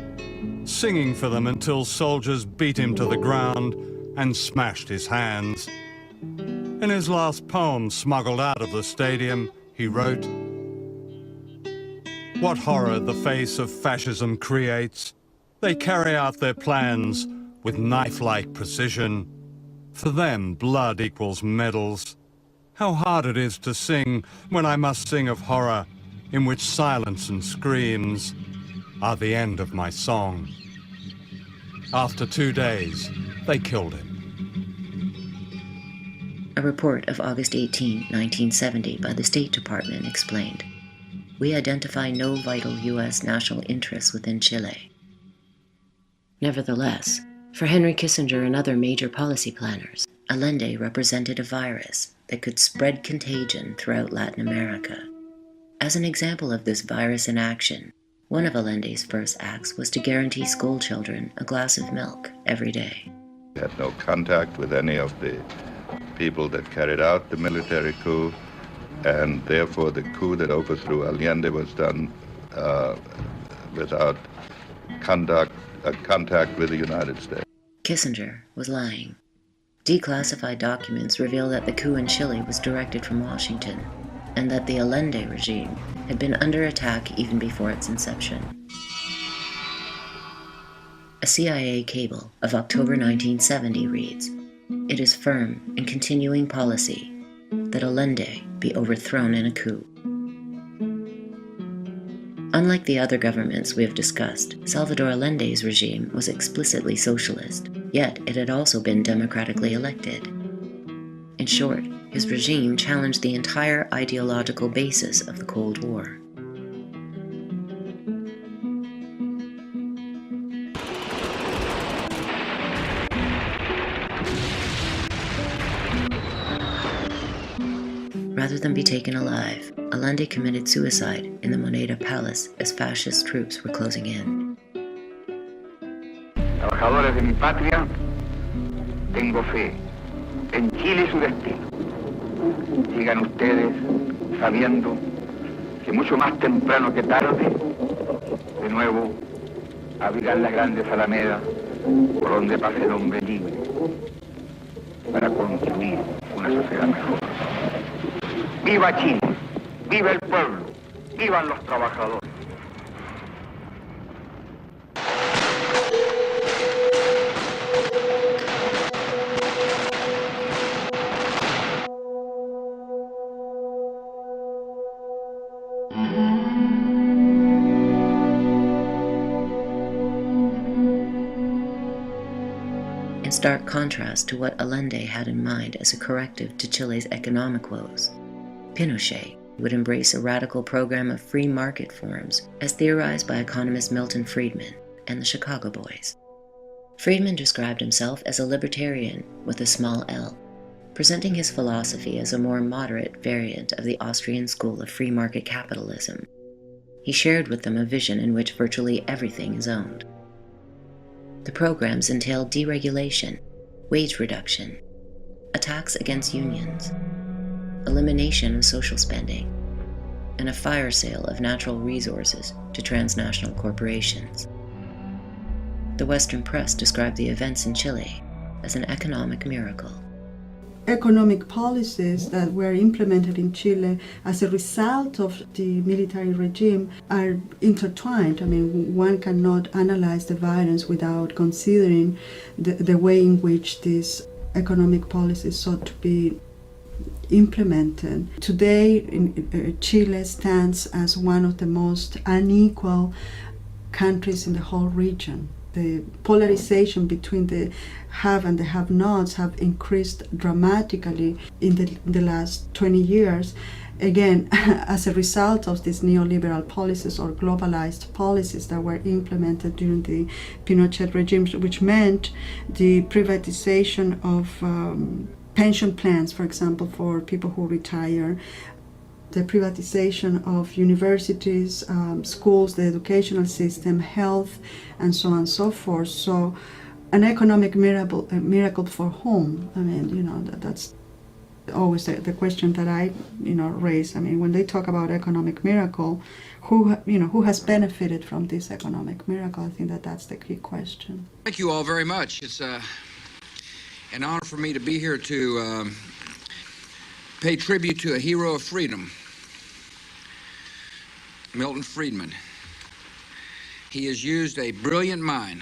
[SPEAKER 7] singing for them until soldiers beat him to the ground and smashed his hands. In his last poem, smuggled out of the stadium, he wrote, "What horror the face of fascism creates. They carry out their plans with knife-like precision. For them, blood equals medals. How hard it is to sing when I must sing of horror, in which silence and screams are the end of my song." After 2 days, they killed him.
[SPEAKER 1] A report of August 18, 1970 by the State Department explained, "We identify no vital U.S. national interests within Chile." Nevertheless, for Henry Kissinger and other major policy planners, Allende represented a virus that could spread contagion throughout Latin America. As an example of this virus in action, one of Allende's first acts was to guarantee school children a glass of milk every day.
[SPEAKER 11] We had no contact with any of the people that carried out the military coup, and therefore the coup that overthrew Allende was done without contact with the United States.
[SPEAKER 1] Kissinger was lying. Declassified documents reveal that the coup in Chile was directed from Washington, and that the Allende regime had been under attack even before its inception. A CIA cable of October 1970 reads, "It is firm and continuing policy that Allende be overthrown in a coup." Unlike the other governments we have discussed, Salvador Allende's regime was explicitly socialist, yet it had also been democratically elected. In short, his regime challenged the entire ideological basis of the Cold War. Rather than be taken alive, Allende committed suicide in the Moneda Palace as fascist troops were closing in.
[SPEAKER 17] Trabajadores de mi patria, tengo fe en Chile y su destino. Sigan ustedes sabiendo que mucho más temprano que tarde, de nuevo abrirán las grandes alamedas por donde pase el hombre libre para construir una sociedad mejor. ¡Viva Chile! ¡Viva el pueblo! ¡Vivan los trabajadores!
[SPEAKER 1] In stark contrast to what Allende had in mind as a corrective to Chile's economic woes, Pinochet would embrace a radical program of free market forms as theorized by economist Milton Friedman and the Chicago Boys. Friedman described himself as a libertarian with a small L, presenting his philosophy as a more moderate variant of the Austrian school of free market capitalism. He shared with them a vision in which virtually everything is owned. The programs entailed deregulation, wage reduction, attacks against unions, elimination of social spending, and a fire sale of natural resources to transnational corporations. The Western press described the events in Chile as an economic miracle.
[SPEAKER 13] Economic policies that were implemented in Chile as a result of the military regime are intertwined. I mean, one cannot analyze the violence without considering the way in which these economic policies sought to be implemented. Today, Chile stands as one of the most unequal countries in the whole region. The polarization between the have and the have-nots have increased dramatically in the last 20 years. Again, as a result of these neoliberal policies or globalized policies that were implemented during the Pinochet regime, which meant the privatization of pension plans, for example, for people who retire, the privatization of universities, schools, the educational system, health, and so on and so forth. So an economic miracle for whom? I mean, that's always the question that I, raise. I mean, when they talk about economic miracle, who has benefited from this economic miracle? I think that's the key question.
[SPEAKER 14] Thank you all very much. It's an honor for me to be here to pay tribute to a hero of freedom, Milton Friedman. He has used a brilliant mind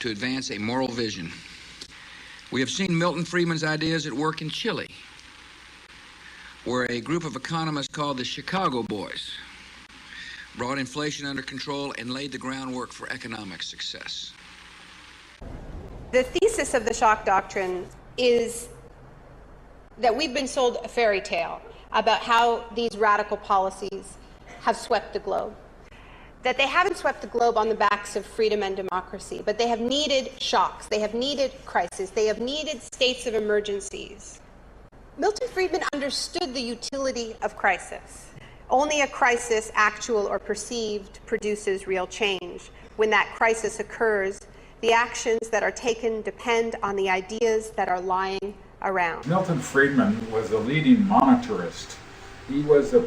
[SPEAKER 14] to advance a moral vision. We have seen Milton Friedman's ideas at work in Chile, where a group of economists called the Chicago Boys brought inflation under control and laid the groundwork for economic success.
[SPEAKER 16] The thesis of the shock doctrine is that we've been sold a fairy tale about how these radical policies have swept the globe. That they haven't swept the globe on the backs of freedom and democracy, but they have needed shocks, they have needed crises, they have needed states of emergencies. Milton Friedman understood the utility of crisis. Only a crisis, actual or perceived, produces real change. When that crisis occurs, the actions that are taken depend on the ideas that are lying around.
[SPEAKER 18] Milton Friedman was a leading monetarist. He was a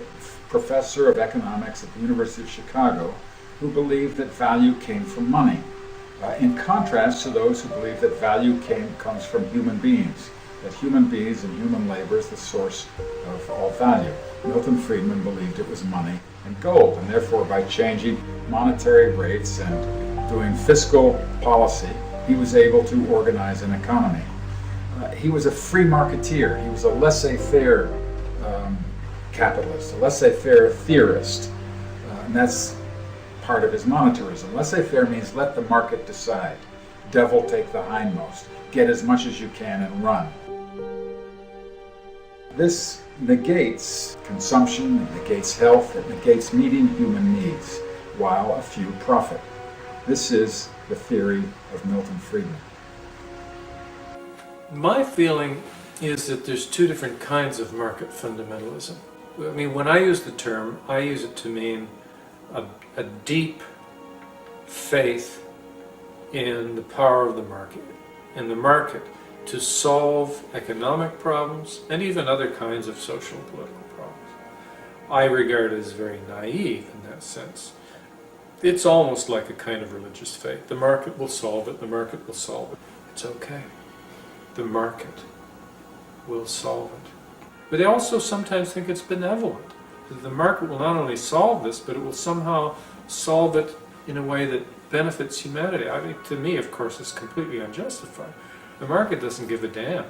[SPEAKER 18] professor of economics at the University of Chicago who believed that value came from money, in contrast to those who believe that value comes from human beings, that human beings and human labor is the source of all value. Milton Friedman believed it was money and gold, and therefore by changing monetary rates and doing fiscal policy, he was able to organize an economy. He was a free marketeer. He was a laissez-faire capitalist, a laissez-faire theorist, and that's part of his monetarism. Laissez-faire means let the market decide. Devil take the hindmost. Get as much as you can and run. This negates consumption, it negates health, it negates meeting human needs, while a few profit. This is the theory of Milton Friedman.
[SPEAKER 19] My feeling is that there's two different kinds of market fundamentalism. I mean, when I use the term, I use it to mean a deep faith in the power of the market to solve economic problems and even other kinds of social and political problems. I regard it as very naive in that sense. It's almost like a kind of religious faith. The market will solve it, the market will solve it. It's okay. The market will solve it. But I also sometimes think it's benevolent. The market will not only solve this, but it will somehow solve it in a way that benefits humanity. I mean, to me, of course, it's completely unjustified. The market doesn't give a damn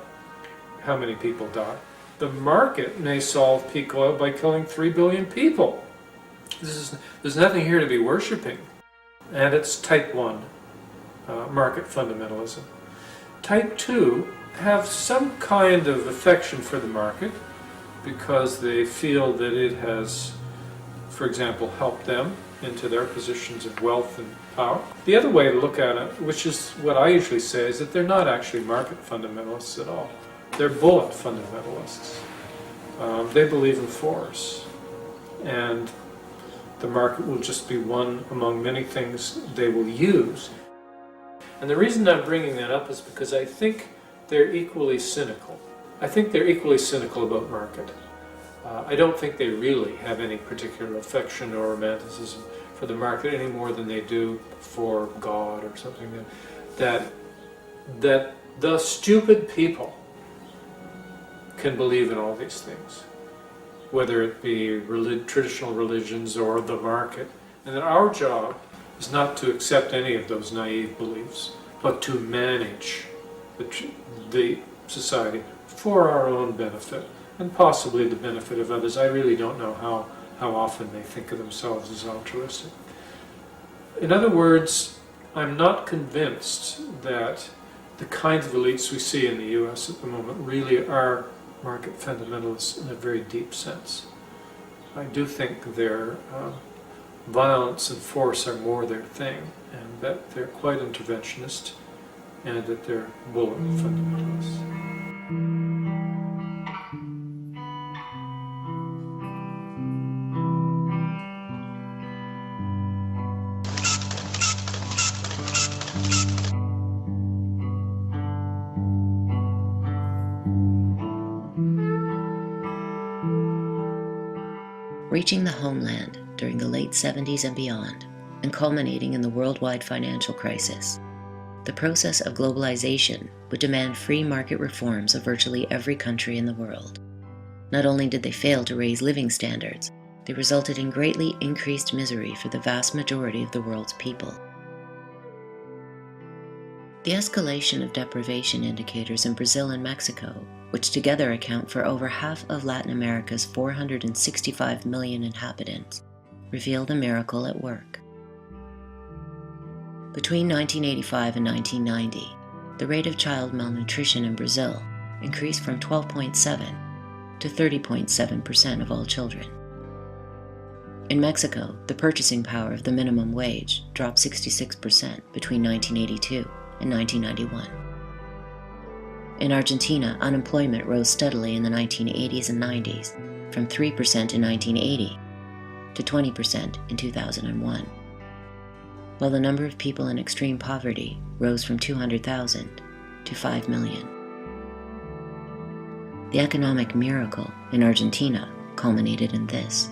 [SPEAKER 19] how many people die. The market may solve peak oil by killing 3 billion people. There's nothing here to be worshipping. And it's type 1 market fundamentalism. Type 2 have some kind of affection for the market because they feel that it has, for example, helped them into their positions of wealth and power. The other way to look at it, which is what I usually say, is that they're not actually market fundamentalists at all. They're bullet fundamentalists. They believe in force. And the market will just be one among many things they will use. And the reason I'm bringing that up is because I think they're equally cynical. I think they're equally cynical about market. I don't think they really have any particular affection or romanticism for the market any more than they do for God or something. That the stupid people can believe in all these things, whether it be traditional religions or the market, and that our job is not to accept any of those naive beliefs, but to manage the society for our own benefit and possibly the benefit of others. I really don't know how often they think of themselves as altruistic. In other words, I'm not convinced that the kinds of elites we see in the US at the moment really are market fundamentalists in a very deep sense. I do think their violence and force are more their thing, and that they're quite interventionist, and that they're bullet fundamentalists.
[SPEAKER 1] Reaching the homeland during the late 70s and beyond, and culminating in the worldwide financial crisis, the process of globalization would demand free market reforms of virtually every country in the world. Not only did they fail to raise living standards, they resulted in greatly increased misery for the vast majority of the world's people. The escalation of deprivation indicators in Brazil and Mexico, which together account for over half of Latin America's 465 million inhabitants, revealed a miracle at work. Between 1985 and 1990, the rate of child malnutrition in Brazil increased from 12.7% to 30.7% of all children. In Mexico, the purchasing power of the minimum wage dropped 66% between 1982 and 1991. In Argentina, unemployment rose steadily in the 1980s and 90s, from 3% in 1980 to 20% in 2001, while the number of people in extreme poverty rose from 200,000 to 5 million. The economic miracle in Argentina culminated in this.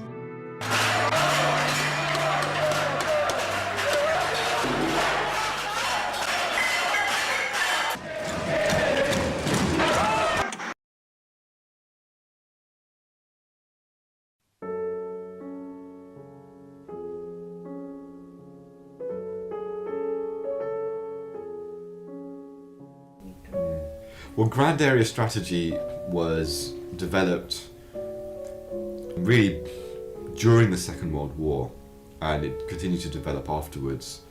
[SPEAKER 4] Well, Grand Area Strategy was developed really during the Second World War, and it continued to develop afterwards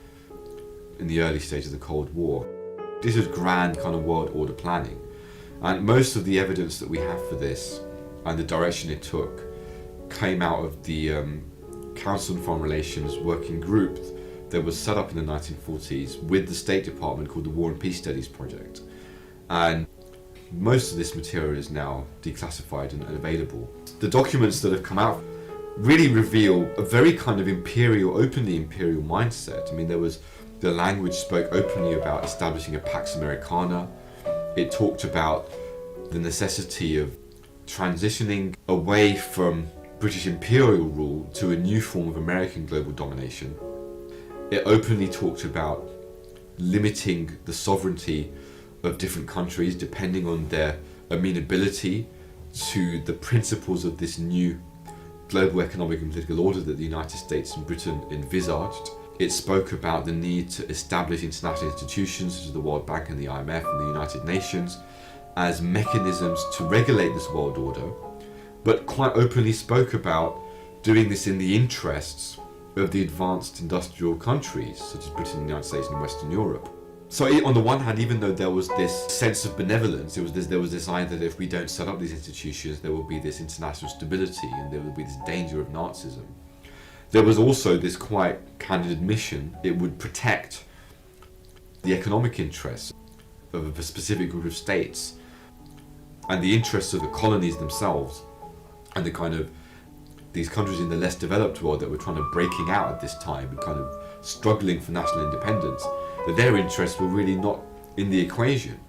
[SPEAKER 4] in the early stage of the Cold War. This was grand kind of world order planning, and most of the evidence that we have for this and the direction it took came out of the Council on Foreign Relations working group that was set up in the 1940s with the State Department called the War and Peace Studies Project. And most of this material is now declassified and available. The documents that have come out really reveal a very kind of openly imperial mindset. I mean, the language spoke openly about establishing a Pax Americana. It talked about the necessity of transitioning away from British imperial rule to a new form of American global domination. It openly talked about limiting the sovereignty of different countries depending on their amenability to the principles of this new global economic and political order that the United States and Britain envisaged. It spoke about the need to establish international institutions such as the World Bank and the IMF and the United Nations as mechanisms to regulate this world order, but quite openly spoke about doing this in the interests of the advanced industrial countries such as Britain, the United States and Western Europe. So on the one hand, even though there was this sense of benevolence, there was this idea that if we don't set up these institutions, there will be this international stability and there will be this danger of Nazism. There was also this quite candid admission it would protect the economic interests of a specific group of states and the interests of the colonies themselves and the kind of these countries in the less developed world that were trying to breaking out at this time and kind of struggling for national independence. that their interests were really not in the equation.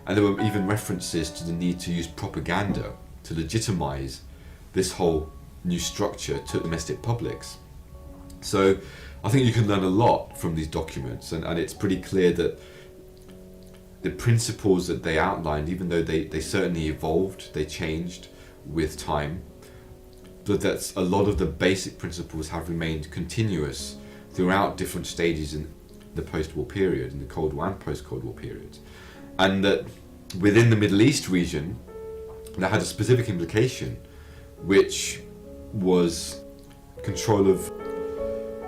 [SPEAKER 4] And there were even references to the need to use propaganda to legitimize this whole new structure to domestic publics. So I think you can learn a lot from these documents, and it's pretty clear that the principles that they outlined, even though they certainly evolved, they changed with time, but that a lot of the basic principles have remained continuous throughout different stages in the post-war period, in the Cold War and post-Cold War periods. And that within the Middle East region, that had a specific implication, which was control of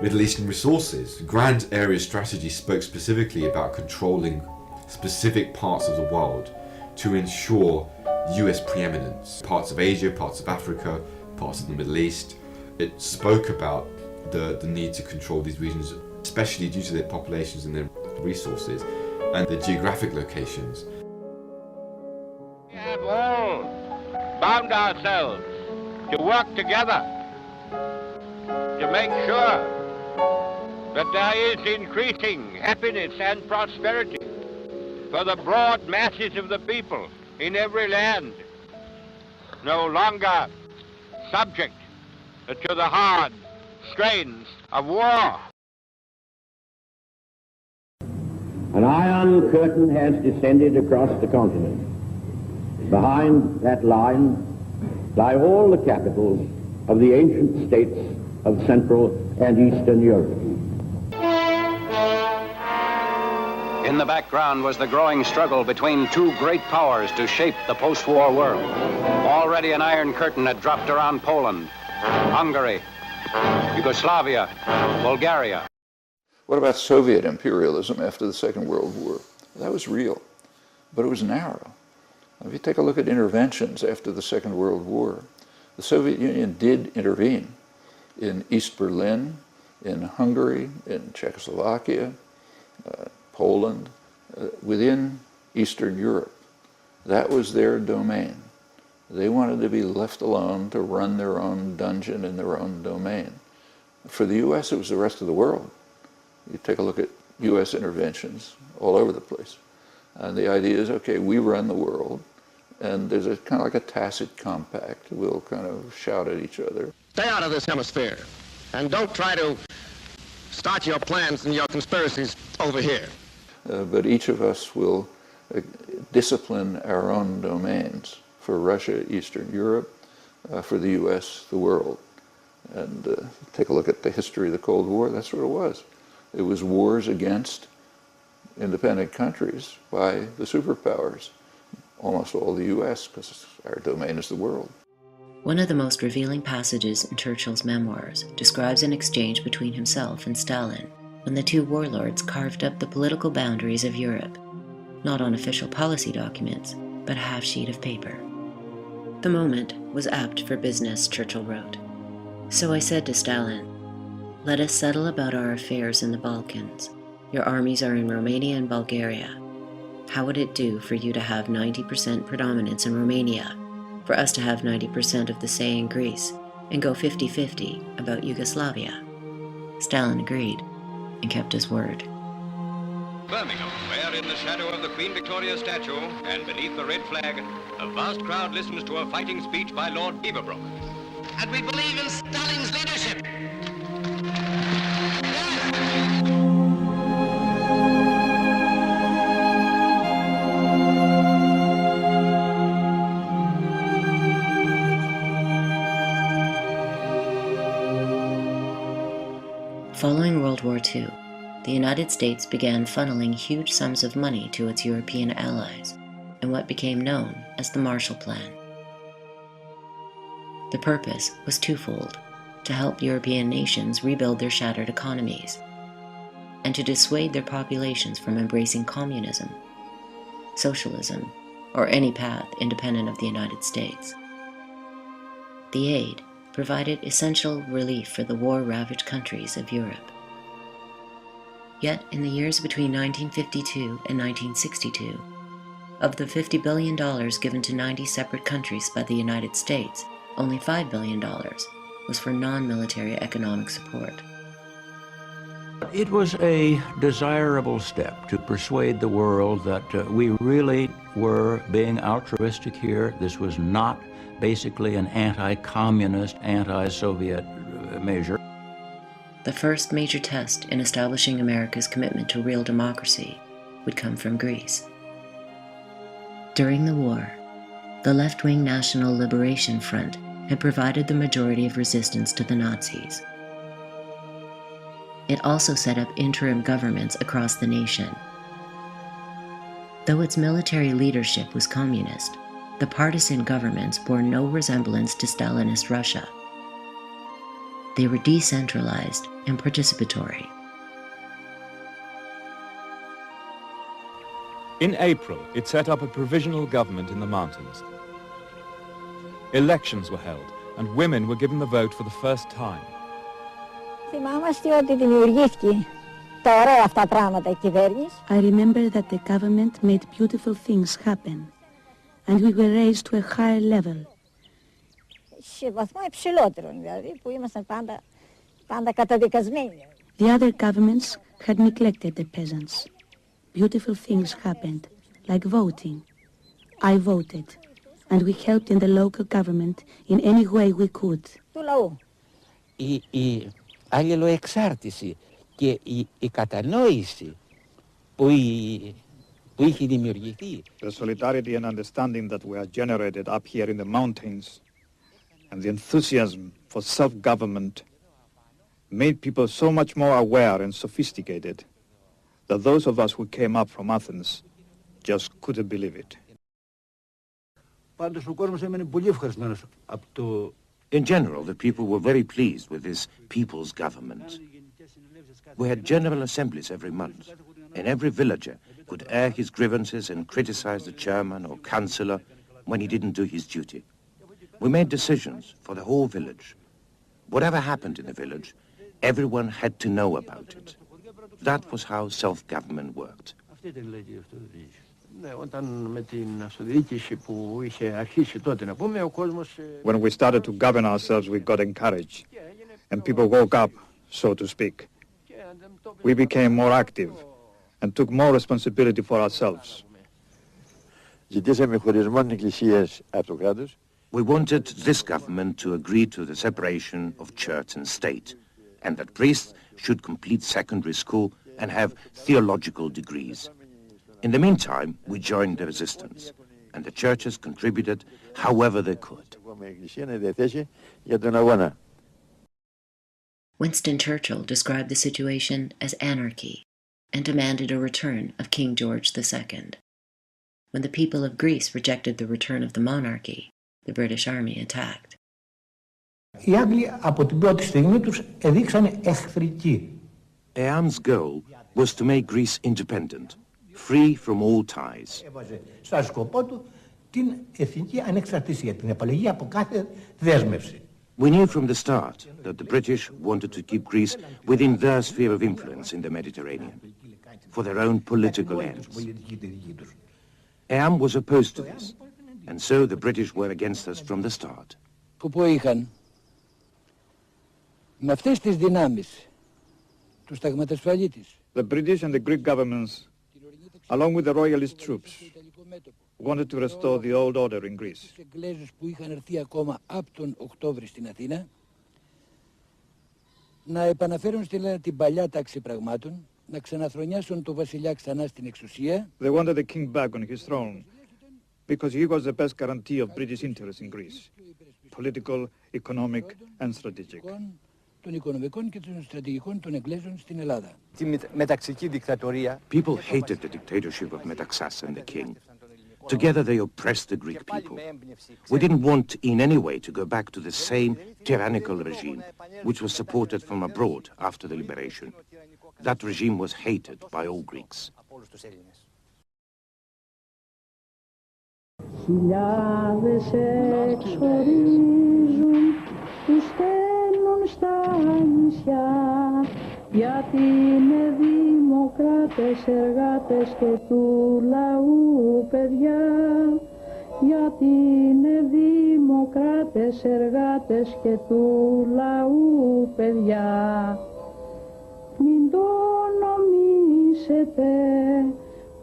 [SPEAKER 4] Middle Eastern resources. Grand Area Strategy spoke specifically about controlling specific parts of the world to ensure US preeminence. Parts of Asia, parts of Africa, parts of the Middle East. It spoke about the need to control these regions, especially due to their populations and their resources and the geographic locations.
[SPEAKER 3] We have all bound ourselves to work together to make sure that there is increasing happiness and prosperity for the broad masses of the people in every land, no longer subject to the hard strains of war.
[SPEAKER 17] An iron curtain has descended across the continent. Behind that line lie all the capitals of the ancient states of Central and Eastern Europe.
[SPEAKER 12] In the background was the growing struggle between two great powers to shape the post-war world. Already an iron curtain had dropped around Poland, Hungary, Yugoslavia, Bulgaria.
[SPEAKER 5] What about Soviet imperialism after the Second World War? That was real, but it was narrow. If you take a look at interventions after the Second World War, the Soviet Union did intervene in East Berlin, in Hungary, in Czechoslovakia, Poland, within Eastern Europe. That was their domain. They wanted to be left alone to run their own dungeon in their own domain. For the U.S., it was the rest of the world. You take a look at U.S. interventions all over the place. And the idea is, okay, we run the world, and there's a kind of like a tacit compact. We'll kind of shout at each other.
[SPEAKER 20] Stay out of this hemisphere, and don't try to start your plans and your conspiracies over here.
[SPEAKER 5] But each of us will discipline our own domains. For Russia, Eastern Europe, for the U.S., the world. And take a look at the history of the Cold War, that's what it was. It was wars against independent countries by the superpowers, almost all the U.S., because our domain is the world.
[SPEAKER 1] One of the most revealing passages in Churchill's memoirs describes an exchange between himself and Stalin when the two warlords carved up the political boundaries of Europe, not on official policy documents, but a half-sheet of paper. The moment was apt for business, Churchill wrote. So I said to Stalin, "Let us settle about our affairs in the Balkans. Your armies are in Romania and Bulgaria. How would it do for you to have 90% predominance in Romania, for us to have 90% of the say in Greece, and go 50-50 about Yugoslavia?" Stalin agreed and kept his word.
[SPEAKER 21] Birmingham, where in the shadow of the Queen Victoria statue and beneath the red flag, a vast crowd listens to a fighting speech by Lord Beaverbrook.
[SPEAKER 20] And we believe in Stalin's leadership.
[SPEAKER 1] Following World War II, the United States began funneling huge sums of money to its European allies in what became known as the Marshall Plan. The purpose was twofold: to help European nations rebuild their shattered economies, and to dissuade their populations from embracing communism, socialism, or any path independent of the United States. The aid provided essential relief for the war-ravaged countries of Europe. Yet, in the years between 1952 and 1962, of the $50 billion given to 90 separate countries by the United States, only $5 billion was for non-military economic support.
[SPEAKER 6] It was a desirable step to persuade the world that we really were being altruistic here. This was not basically an anti-communist, anti-Soviet measure.
[SPEAKER 1] The first major test in establishing America's commitment to real democracy would come from Greece. During the war, the left-wing National Liberation Front had provided the majority of resistance to the Nazis. It also set up interim governments across the nation. Though its military leadership was communist, the partisan governments bore no resemblance to Stalinist Russia. They were decentralized and participatory.
[SPEAKER 22] In April, it set up a provisional government in the mountains. Elections were held, and women were given the vote for the first time.
[SPEAKER 23] Θυμάμαστε ότι δημιουργήθηκε τα ωραία αυτά πράγματα η κυβέρνηση.
[SPEAKER 24] I remember that the government made beautiful things happen, and we were raised to a higher level.
[SPEAKER 23] Σε βαθμό υψηλότερο, δηλαδή, που ήμασταν πάντα καταδικασμένοι.
[SPEAKER 24] The other governments had neglected the peasants. Beautiful things happened, like voting. I voted, and we helped in the local government in any way we could.
[SPEAKER 23] Του λαού.
[SPEAKER 25] Η αλληλοεξάρτηση και η κατανόηση που είχε δημιουργηθεί.
[SPEAKER 26] The solidarity and understanding that were generated up here in the mountains and the enthusiasm for self-government made people so much more aware and sophisticated that those of us who came up from Athens just couldn't believe it.
[SPEAKER 27] Πάντως ο κόσμος έμενε πολύ ευχαριστημένος από το.
[SPEAKER 28] In general, the people were very pleased with this people's government. We had general assemblies every month, and every villager could air his grievances and criticize the chairman or councillor when he didn't do his duty. We made decisions for the whole village. Whatever happened in the village, everyone had to know about it. That was how self-government worked.
[SPEAKER 26] When we started to govern ourselves, we got encouraged, and people woke up, so to speak. We became more active and took more responsibility for ourselves.
[SPEAKER 28] We wanted this government to agree to the separation of church and state, and that priests should complete secondary school and have theological degrees. In the meantime, we joined the resistance, and the churches contributed however they could.
[SPEAKER 1] Winston Churchill described the situation as anarchy and demanded a return of King George II. When the people of Greece rejected the return of the monarchy, the British army attacked.
[SPEAKER 27] Οι Άγγλοι από την πρώτη στιγμή τους εδείξανε εχθρική.
[SPEAKER 28] Eam's goal was to make Greece independent, free from all ties.
[SPEAKER 27] Έβαζε σαν σκοπό του την εθνική ανεξαρτησία, την απαλλαγή από κάθε δέσμευση.
[SPEAKER 28] We knew from the start that the British wanted to keep Greece within their sphere of influence in the Mediterranean, for their own political ends. Eam was opposed to this, and so the British were against us from the start.
[SPEAKER 25] Σκοπό είχαν με αυτές τις δυνάμεις του σταγματασφαλίτης.
[SPEAKER 26] The British and the Greek governments, along with the royalist troops, wanted to restore the old order in Greece.
[SPEAKER 25] Τους Εγγλέζους που είχαν έρθει ακόμα από τον Οκτώβρη στην Αθήνα να επαναφέρουν την παλιά τάξη πραγμάτων, να ξαναθρονιάσουν τον βασιλιά ξανά στην εξουσία.
[SPEAKER 26] They wanted the king back on his throne because he was the best guarantee of British interest in Greece, political, economic and strategic.
[SPEAKER 25] Των οικονομικών και των στρατηγικών των Εγγλέζων στην Ελλάδα.
[SPEAKER 28] People hated the dictatorship of Metaxas and the king. Together they oppressed the Greek people. We didn't want in any way to go back to the same tyrannical regime which was supported from abroad after the liberation. That regime was hated by all Greeks.
[SPEAKER 24] Χιλιάδες εξορίζουν, τους στέλνουν στα νησιά, γιατί είναι δημοκράτες, εργάτες και του λαού παιδιά. Γιατί είναι δημοκράτες, εργάτες και του λαού παιδιά.
[SPEAKER 2] Μην το νομίσετε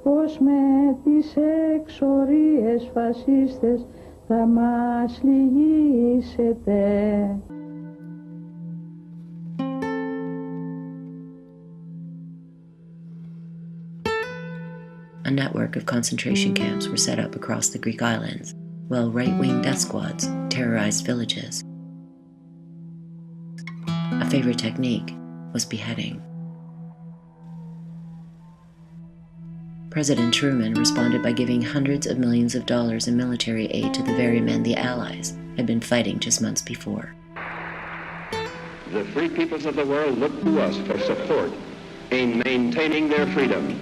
[SPEAKER 2] πως με τις εξορίες φασίστες θα μας λυγίσετε.
[SPEAKER 1] A network of concentration camps were set up across the Greek islands, while right-wing death squads terrorized villages. A favorite technique was beheading. President Truman responded by giving hundreds of millions of dollars in military aid to the very men the Allies had been fighting just months before.
[SPEAKER 7] The free peoples of the world look to us for support in maintaining their freedoms.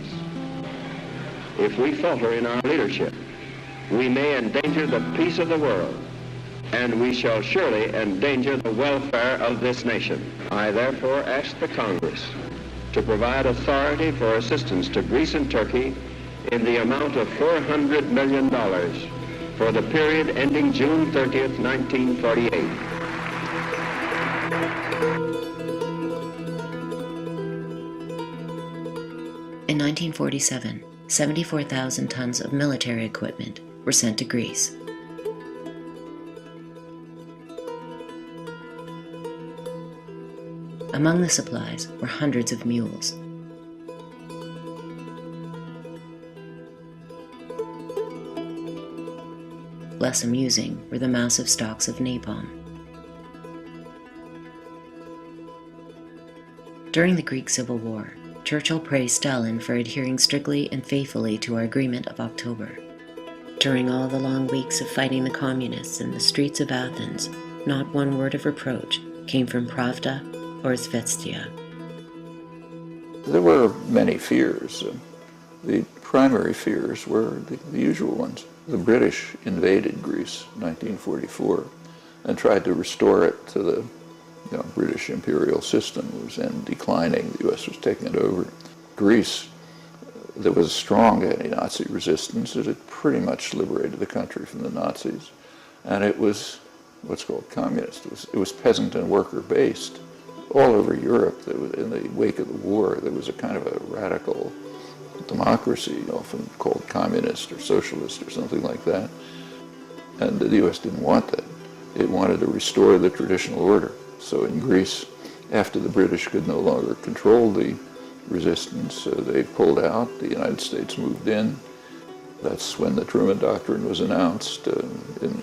[SPEAKER 7] If we falter in our leadership, we may endanger the peace of the world, and we shall surely endanger the welfare of this nation. I therefore ask the Congress to provide authority for assistance to Greece and Turkey in the amount of $400 million for the period ending June 30th, 1948.
[SPEAKER 1] In 1947, 74,000 tons of military equipment were sent to Greece. Among the supplies were hundreds of mules. Less amusing were the massive stocks of napalm. During the Greek Civil War, Churchill praised Stalin for adhering strictly and faithfully to our agreement of October. During all the long weeks of fighting the communists in the streets of Athens, not one word of reproach came from Pravda or Izvestia.
[SPEAKER 5] There were many fears. The primary fears were the usual ones. The British invaded Greece in 1944 and tried to restore it to the British imperial system. It was then declining. The U.S. was taking it over. Greece, there was a strong anti-Nazi resistance. It had pretty much liberated the country from the Nazis. And it was what's called communist. It was peasant and worker based. All over Europe, in the wake of the war, there was a kind of a radical democracy, often called communist or socialist or something like that. And the U.S. didn't want that. It wanted to restore the traditional order. So in Greece, after the British could no longer control the resistance, they pulled out. The United States moved in. That's when the Truman Doctrine was announced in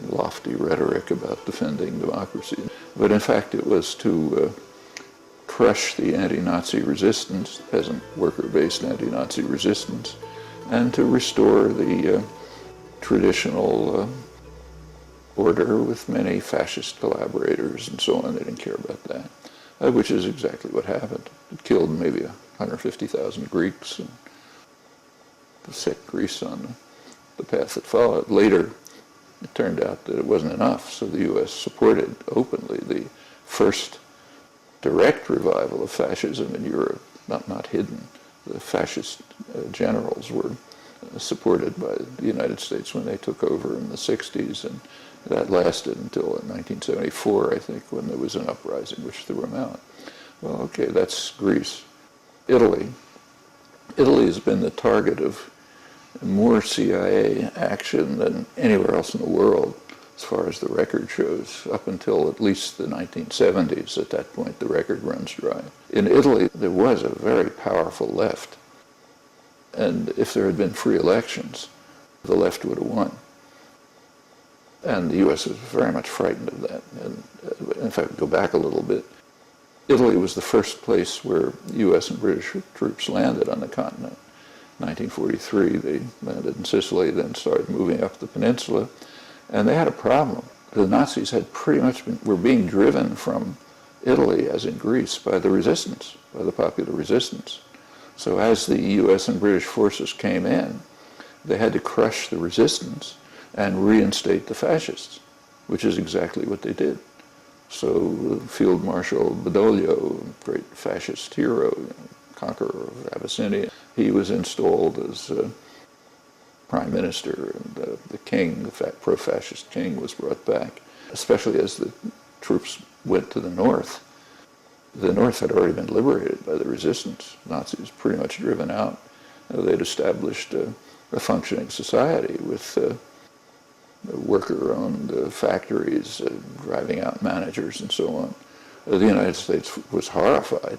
[SPEAKER 5] lofty rhetoric about defending democracy. But in fact, it was to crush the anti-Nazi resistance, peasant worker-based anti-Nazi resistance, and to restore the traditional order with many fascist collaborators and so on. They didn't care about that, which is exactly what happened. It killed maybe 150,000 Greeks and set Greece on the path that followed. Later, it turned out that it wasn't enough, so the U.S. supported openly the first direct revival of fascism in Europe, not hidden. The fascist generals were supported by the United States when they took over in the 60s, and that lasted until 1974, I think, when there was an uprising which threw them out. Well, okay, that's Greece. Italy. Italy has been the target of more CIA action than anywhere else in the world, as far as the record shows, up until at least the 1970s. At that point, the record runs dry. In Italy, there was a very powerful left. And if there had been free elections, the left would have won. And the U.S. was very much frightened of that. And in fact, go back a little bit. Italy was the first place where U.S. and British troops landed on the continent. 1943, they landed in Sicily, then started moving up the peninsula. And they had a problem. The Nazis had pretty much were being driven from Italy, as in Greece, by the resistance, by the popular resistance. So as the U.S. and British forces came in, they had to crush the resistance and reinstate the fascists, which is exactly what they did. So Field Marshal Badoglio, great fascist hero, conqueror of Abyssinia, he was installed as prime minister, and the king, the pro-fascist king, was brought back, especially as the troops went to the north. The North had already been liberated by the resistance. Nazis pretty much driven out. They'd established a functioning society with worker-owned factories, driving out managers and so on. The United States was horrified.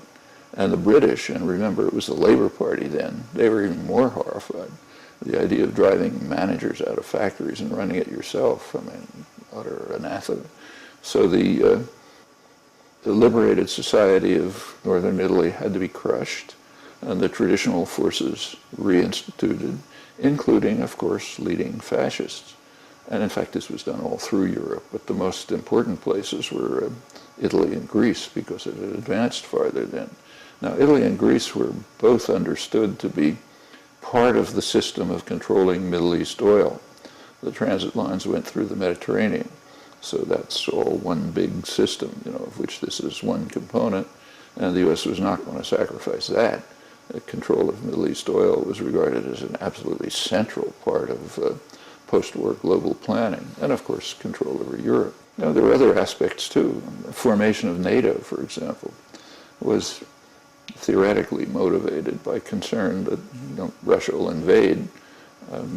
[SPEAKER 5] And the British, and remember it was the Labour Party then, they were even more horrified. The idea of driving managers out of factories and running it yourself, I mean, utter anathema. So the liberated society of northern Italy had to be crushed, and the traditional forces reinstituted, including, of course, leading fascists. And in fact, this was done all through Europe, but the most important places were Italy and Greece, because it had advanced farther then. Now, Italy and Greece were both understood to be part of the system of controlling Middle East oil. The transit lines went through the Mediterranean, so that's all one big system, of which this is one component, and the U.S. was not going to sacrifice that. The control of Middle East oil was regarded as an absolutely central part of post-war global planning, and of course control over Europe. There were other aspects too. The formation of NATO, for example, was theoretically motivated by concern that Russia will invade.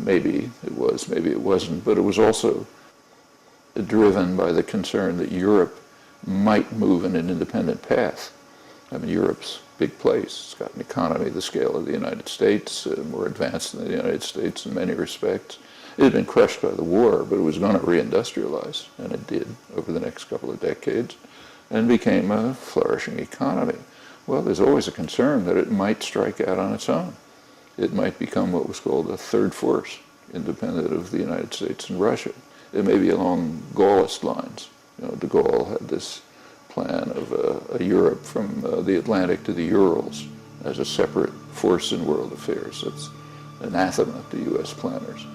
[SPEAKER 5] Maybe it was, maybe it wasn't, but it was also driven by the concern that Europe might move in an independent path. I mean, Europe's a big place. It's got an economy the scale of the United States, more advanced than the United States in many respects. It had been crushed by the war, but it was going to reindustrialize, and it did over the next couple of decades, and became a flourishing economy. Well, there's always a concern that it might strike out on its own. It might become what was called a third force, independent of the United States and Russia. It may be along Gaullist lines. De Gaulle had this plan of a Europe from the Atlantic to the Urals as a separate force in world affairs. That's anathema to U.S. planners.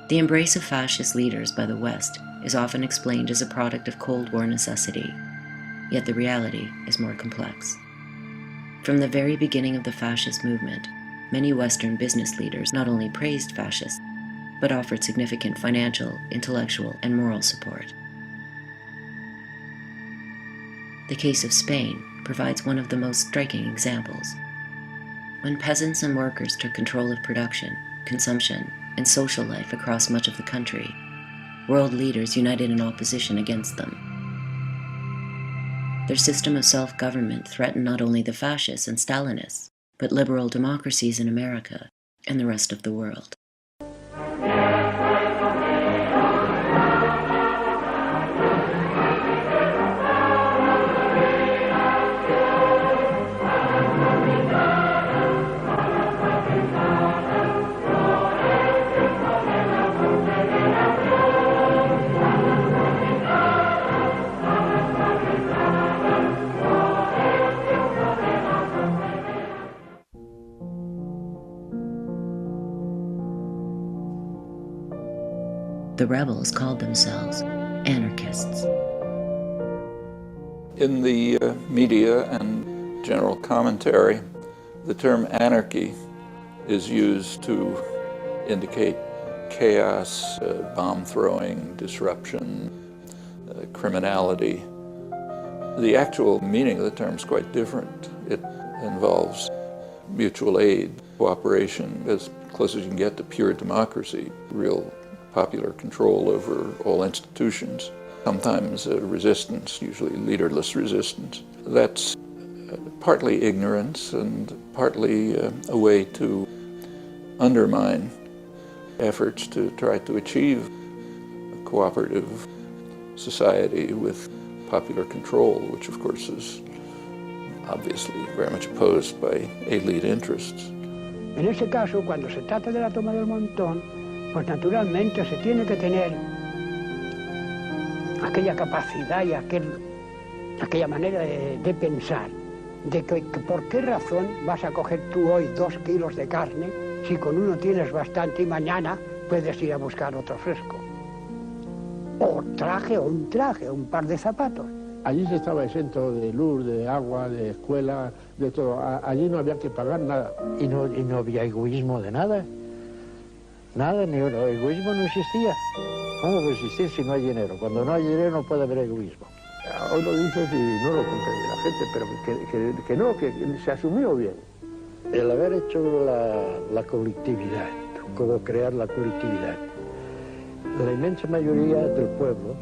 [SPEAKER 1] The embrace of fascist leaders by the West is often explained as a product of Cold War necessity, yet the reality is more complex. From the very beginning of the fascist movement, many Western business leaders not only praised fascists, but offered significant financial, intellectual, and moral support. The case of Spain provides one of the most striking examples. When peasants and workers took control of production, consumption, and social life across much of the country, world leaders united in opposition against them. Their system of self-government threatened not only the fascists and Stalinists, but liberal democracies in America and the rest of the world. The rebels called themselves anarchists.
[SPEAKER 5] In the media and general commentary, the term anarchy is used to indicate chaos, bomb throwing, disruption, criminality. The actual meaning of the term is quite different. It involves mutual aid, cooperation, as close as you can get to pure democracy, real popular control over all institutions, sometimes resistance, usually leaderless resistance. That's partly ignorance and partly a way to undermine efforts to try to achieve a cooperative society with popular control, which of course is obviously very much opposed by elite interests.
[SPEAKER 8] En ese caso, cuando se trata de la toma del montón, pues naturalmente se tiene que tener aquella capacidad y aquella manera de pensar, de que por qué razón vas a coger tú hoy 2 kilos de carne si con uno tienes bastante y mañana puedes ir a buscar otro fresco. O un traje, un par de zapatos.
[SPEAKER 9] Allí se estaba exento de luz, de agua, de escuela, de todo. Allí no había que pagar nada.
[SPEAKER 8] Y no había egoísmo de nada.
[SPEAKER 9] Nada, ni uno. Egoísmo no existía. ¿Cómo va a existir si no hay dinero? Cuando no hay dinero no puede haber egoísmo.
[SPEAKER 27] Hoy lo dices y no lo comprende la gente, pero que no, que se asumió bien.
[SPEAKER 9] El haber hecho la colectividad, como crear la colectividad, la inmensa mayoría del pueblo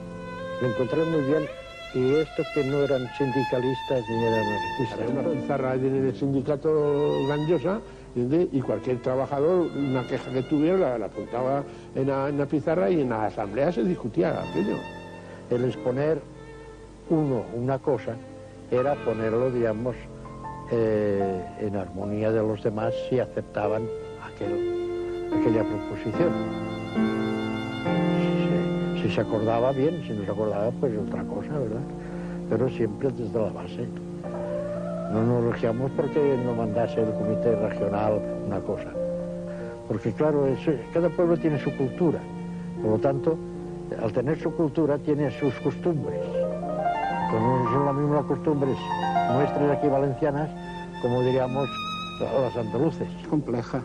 [SPEAKER 9] lo encontró muy bien, y esto que no eran sindicalistas ni eran anarquistas.
[SPEAKER 27] Una pizarra de sindicato grandiosa, y cualquier trabajador, una queja que tuviera, la apuntaba en la pizarra, y en la asamblea se discutía aquello.
[SPEAKER 9] El exponer una cosa era ponerlo, digamos, en armonía de los demás si aceptaban aquella proposición. Si se acordaba bien, si no se acordaba, pues otra cosa, ¿verdad? Pero siempre desde la base. No nos regiamos porque no mandase el comité regional una cosa. Porque claro, cada pueblo tiene su cultura. Por lo tanto, al tener su cultura, tiene sus costumbres. Pues no son las mismas costumbres nuestras aquí valencianas, como diríamos las andaluces.
[SPEAKER 10] Es compleja.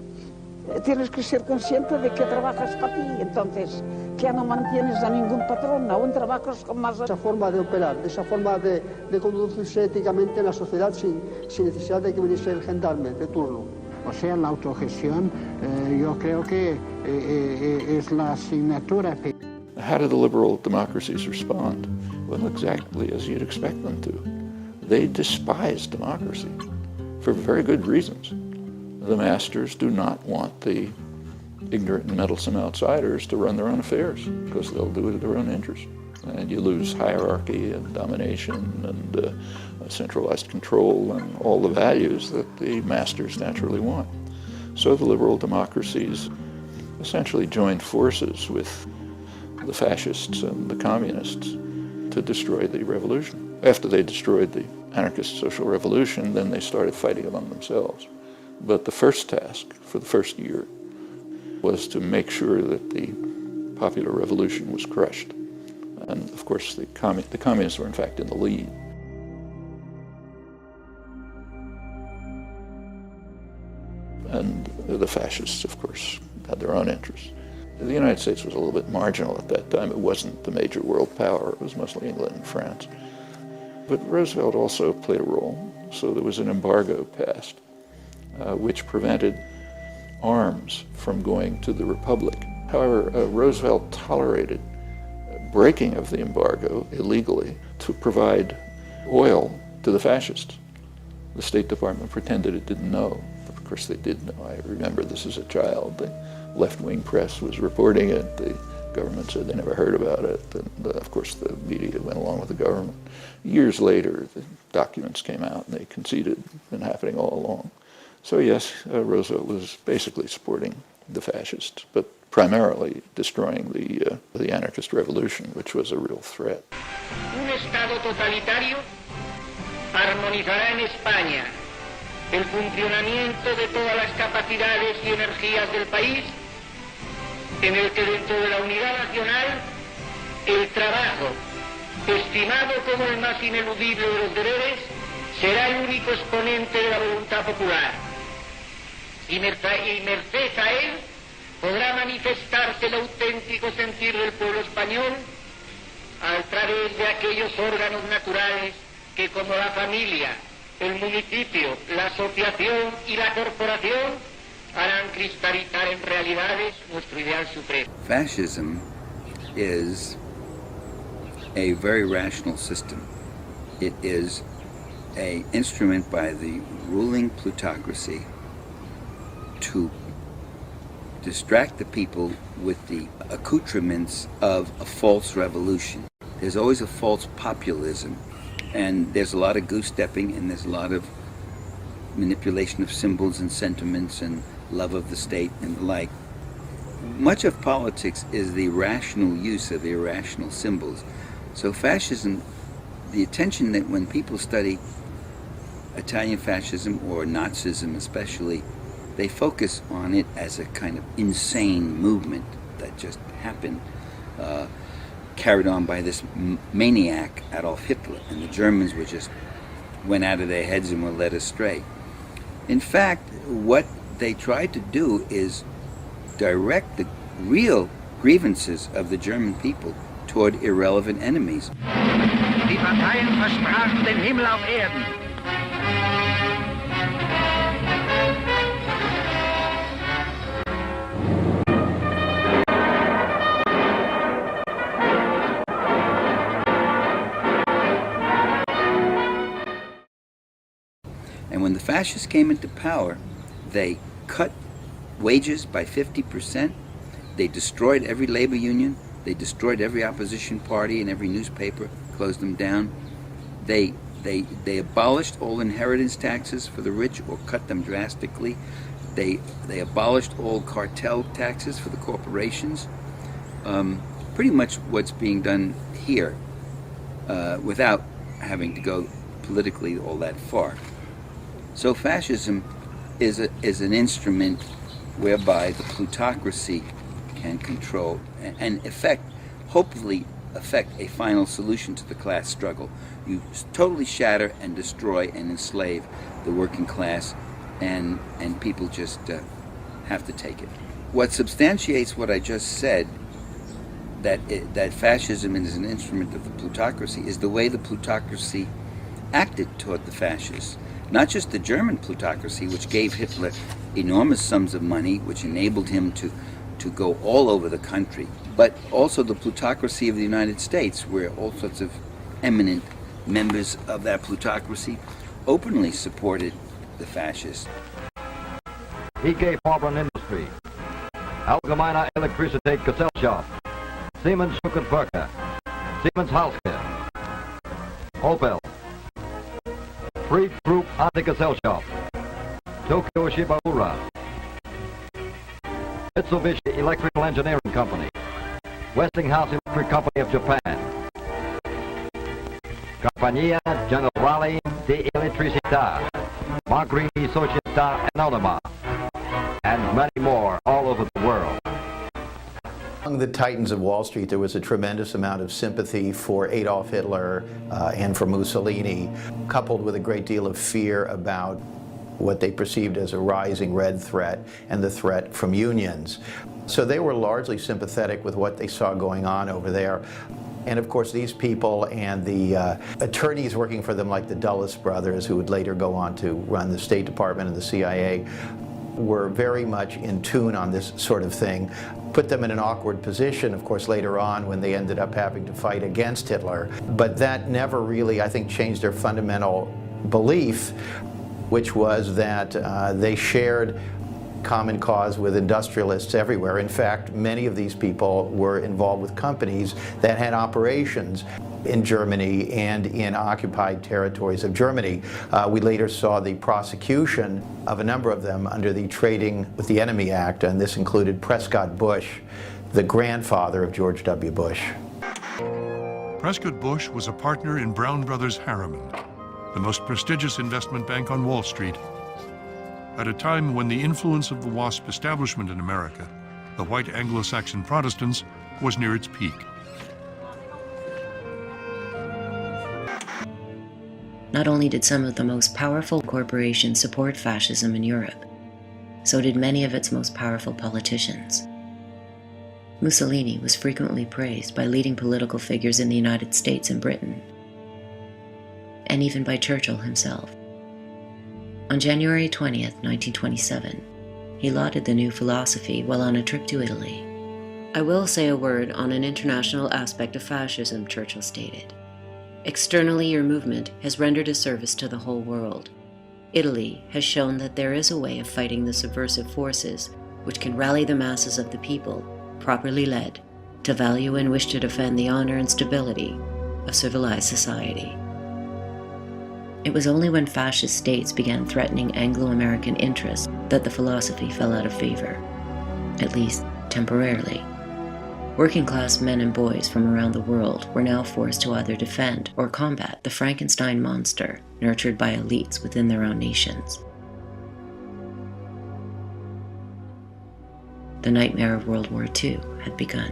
[SPEAKER 10] Tienes que ser consciente de que trabajas para ti, entonces, que ya no mantienes a ningún patrón, aún trabajas con más...
[SPEAKER 11] Esa forma de operar, esa forma de conducirse éticamente en la sociedad sin necesidad de que viniese el gendarme de turno.
[SPEAKER 9] O sea, la autogestión, yo creo que es la asignatura.
[SPEAKER 5] How do the liberal democracies respond? Well, exactly as you'd expect them to. They despise democracy for very good reasons. The masters do not want the ignorant and meddlesome outsiders to run their own affairs because they'll do it at their own interest. And you lose hierarchy and domination and centralized control and all the values that the masters naturally want. So the liberal democracies essentially joined forces with the fascists and the communists to destroy the revolution. After they destroyed the anarchist social revolution, then they started fighting among themselves. But the first task for the first year was to make sure that the popular revolution was crushed. And of course the communists were in fact in the lead. And the fascists, of course, had their own interests. The United States was a little bit marginal at that time. It wasn't the major world power. It was mostly England and France. But Roosevelt also played a role. So there was an embargo passed, which prevented arms from going to the Republic. However, Roosevelt tolerated breaking of the embargo illegally to provide oil to the fascists. The State Department pretended it didn't know. Of course they did know. I remember this as a child. The left-wing press was reporting it. The government said they never heard about it. And of course the media went along with the government. Years later, the documents came out and they conceded it had been happening all along. So yes, Roosevelt was basically supporting the fascists, but primarily destroying the anarchist revolution, which was a real threat.
[SPEAKER 13] Un Estado totalitario armonizará en España el funcionamiento de todas las capacidades y energías del país, en el que dentro de la unidad nacional el trabajo, estimado como el más ineludible de los deberes, será el único exponente de la voluntad popular. Y merced a él podrá manifestarse el auténtico sentir del pueblo español a través de aquellos órganos naturales que, como la familia, el municipio, la asociación y la corporación, harán cristalizar en realidades nuestro ideal supremo.
[SPEAKER 14] Fascism is a very rational system. It is an instrument by the ruling plutocracy to distract the people with the accoutrements of a false revolution. There's always a false populism, and there's a lot of goose-stepping, and there's a lot of manipulation of symbols and sentiments and love of the state and the like. Much of politics is the rational use of irrational symbols. So fascism, the attention that when people study Italian fascism or Nazism especially, they focus on it as a kind of insane movement that just happened, carried on by this maniac Adolf Hitler, and the Germans went out of their heads and were led astray. In fact, what they tried to do is direct the real grievances of the German people toward irrelevant enemies.
[SPEAKER 13] Die Parteien versprachen den Himmel auf Erden.
[SPEAKER 14] And when the fascists came into power, they cut wages by 50%. They destroyed every labor union. They destroyed every opposition party and every newspaper, closed them down. They abolished all inheritance taxes for the rich or cut them drastically. They abolished all cartel taxes for the corporations. Pretty much what's being done here without having to go politically all that far. So fascism is an instrument whereby the plutocracy can control and hopefully affect a final solution to the class struggle. You totally shatter and destroy and enslave the working class, and people just have to take it. What substantiates what I just said, that fascism is an instrument of the plutocracy, is the way the plutocracy acted toward the fascists. Not just the German plutocracy, which gave Hitler enormous sums of money, which enabled him to go all over the country, but also the plutocracy of the United States, where all sorts of eminent members of that plutocracy openly supported the fascists.
[SPEAKER 3] EK Farben Industry, Allgemeine Elektrizität Gesellschaft, Siemens Schuckenwerke, Siemens Halske, Opel, Fried Group Anti-Gesellschaft, Tokyo Shibaura, Mitsubishi Electrical Engineering Company, Westinghouse Electric Company of Japan, Compagnia Generale di Elettricità, Magrini Società Anonima, and many more all over the world.
[SPEAKER 4] Among the titans of Wall Street, there was a tremendous amount of sympathy for Adolf Hitler and for Mussolini, coupled with a great deal of fear about what they perceived as a rising red threat and the threat from unions. So they were largely sympathetic with what they saw going on over there. And of course, these people and the attorneys working for them, like the Dulles brothers, who would later go on to run the State Department and the CIA, were very much in tune on this sort of thing. Put them in an awkward position, of course, later on when they ended up having to fight against Hitler. But that never really, I think, changed their fundamental belief, which was that they shared common cause with industrialists everywhere. In fact, many of these people were involved with companies that had operations in Germany and in occupied territories of Germany. We later saw the prosecution of a number of them under the Trading with the Enemy Act, and this included Prescott Bush, the grandfather of George W. Bush.
[SPEAKER 12] Prescott Bush was a partner in Brown Brothers Harriman, the most prestigious investment bank on Wall Street, at a time when the influence of the WASP establishment in America, the white Anglo-Saxon Protestants, was near its peak.
[SPEAKER 1] Not only did some of the most powerful corporations support fascism in Europe, so did many of its most powerful politicians. Mussolini was frequently praised by leading political figures in the United States and Britain, and even by Churchill himself. On January 20th, 1927, he lauded the new philosophy while on a trip to Italy. "I will say a word on an international aspect of fascism," Churchill stated. "Externally, your movement has rendered a service to the whole world. Italy has shown that there is a way of fighting the subversive forces which can rally the masses of the people, properly led, to value and wish to defend the honor and stability of civilized society." It was only when fascist states began threatening Anglo-American interests that the philosophy fell out of favor, at least temporarily. Working-class men and boys from around the world were now forced to either defend or combat the Frankenstein monster nurtured by elites within their own nations. The nightmare of World War II had begun.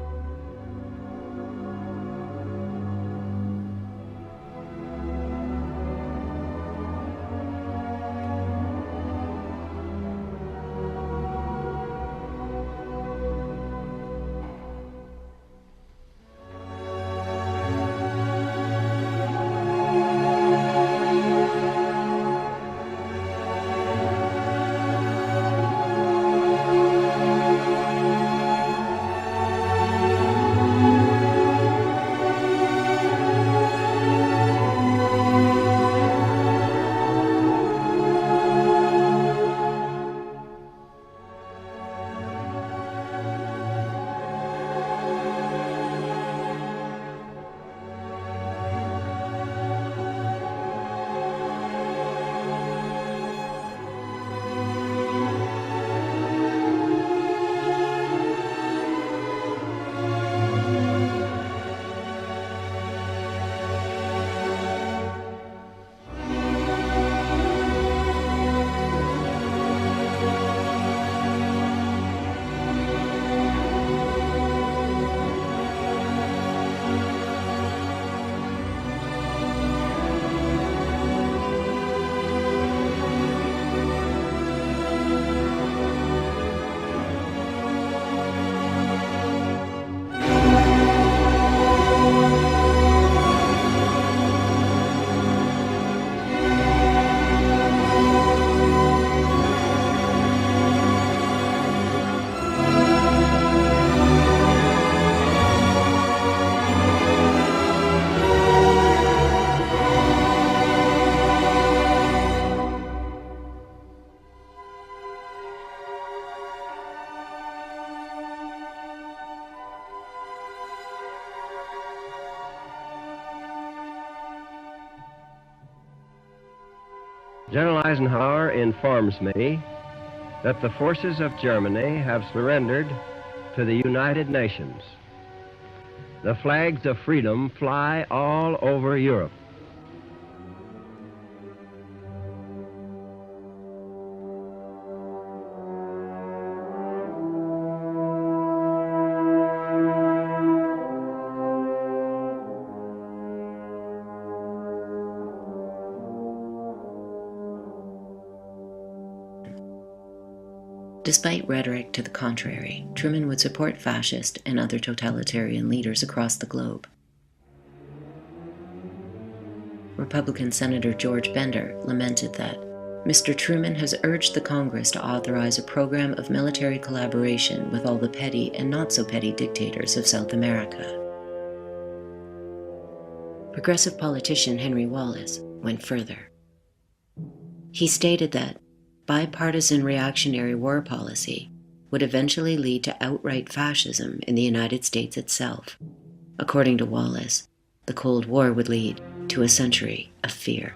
[SPEAKER 6] General Eisenhower informs me that the forces of Germany have surrendered to the United Nations. The flags of freedom fly all over Europe.
[SPEAKER 1] Despite rhetoric to the contrary, Truman would support fascist and other totalitarian leaders across the globe. Republican Senator George Bender lamented that Mr. Truman has urged the Congress to authorize a program of military collaboration with all the petty and not-so-petty dictators of South America. Progressive politician Henry Wallace went further. He stated that bipartisan reactionary war policy would eventually lead to outright fascism in the United States itself. According to Wallace, the Cold War would lead to a century of fear.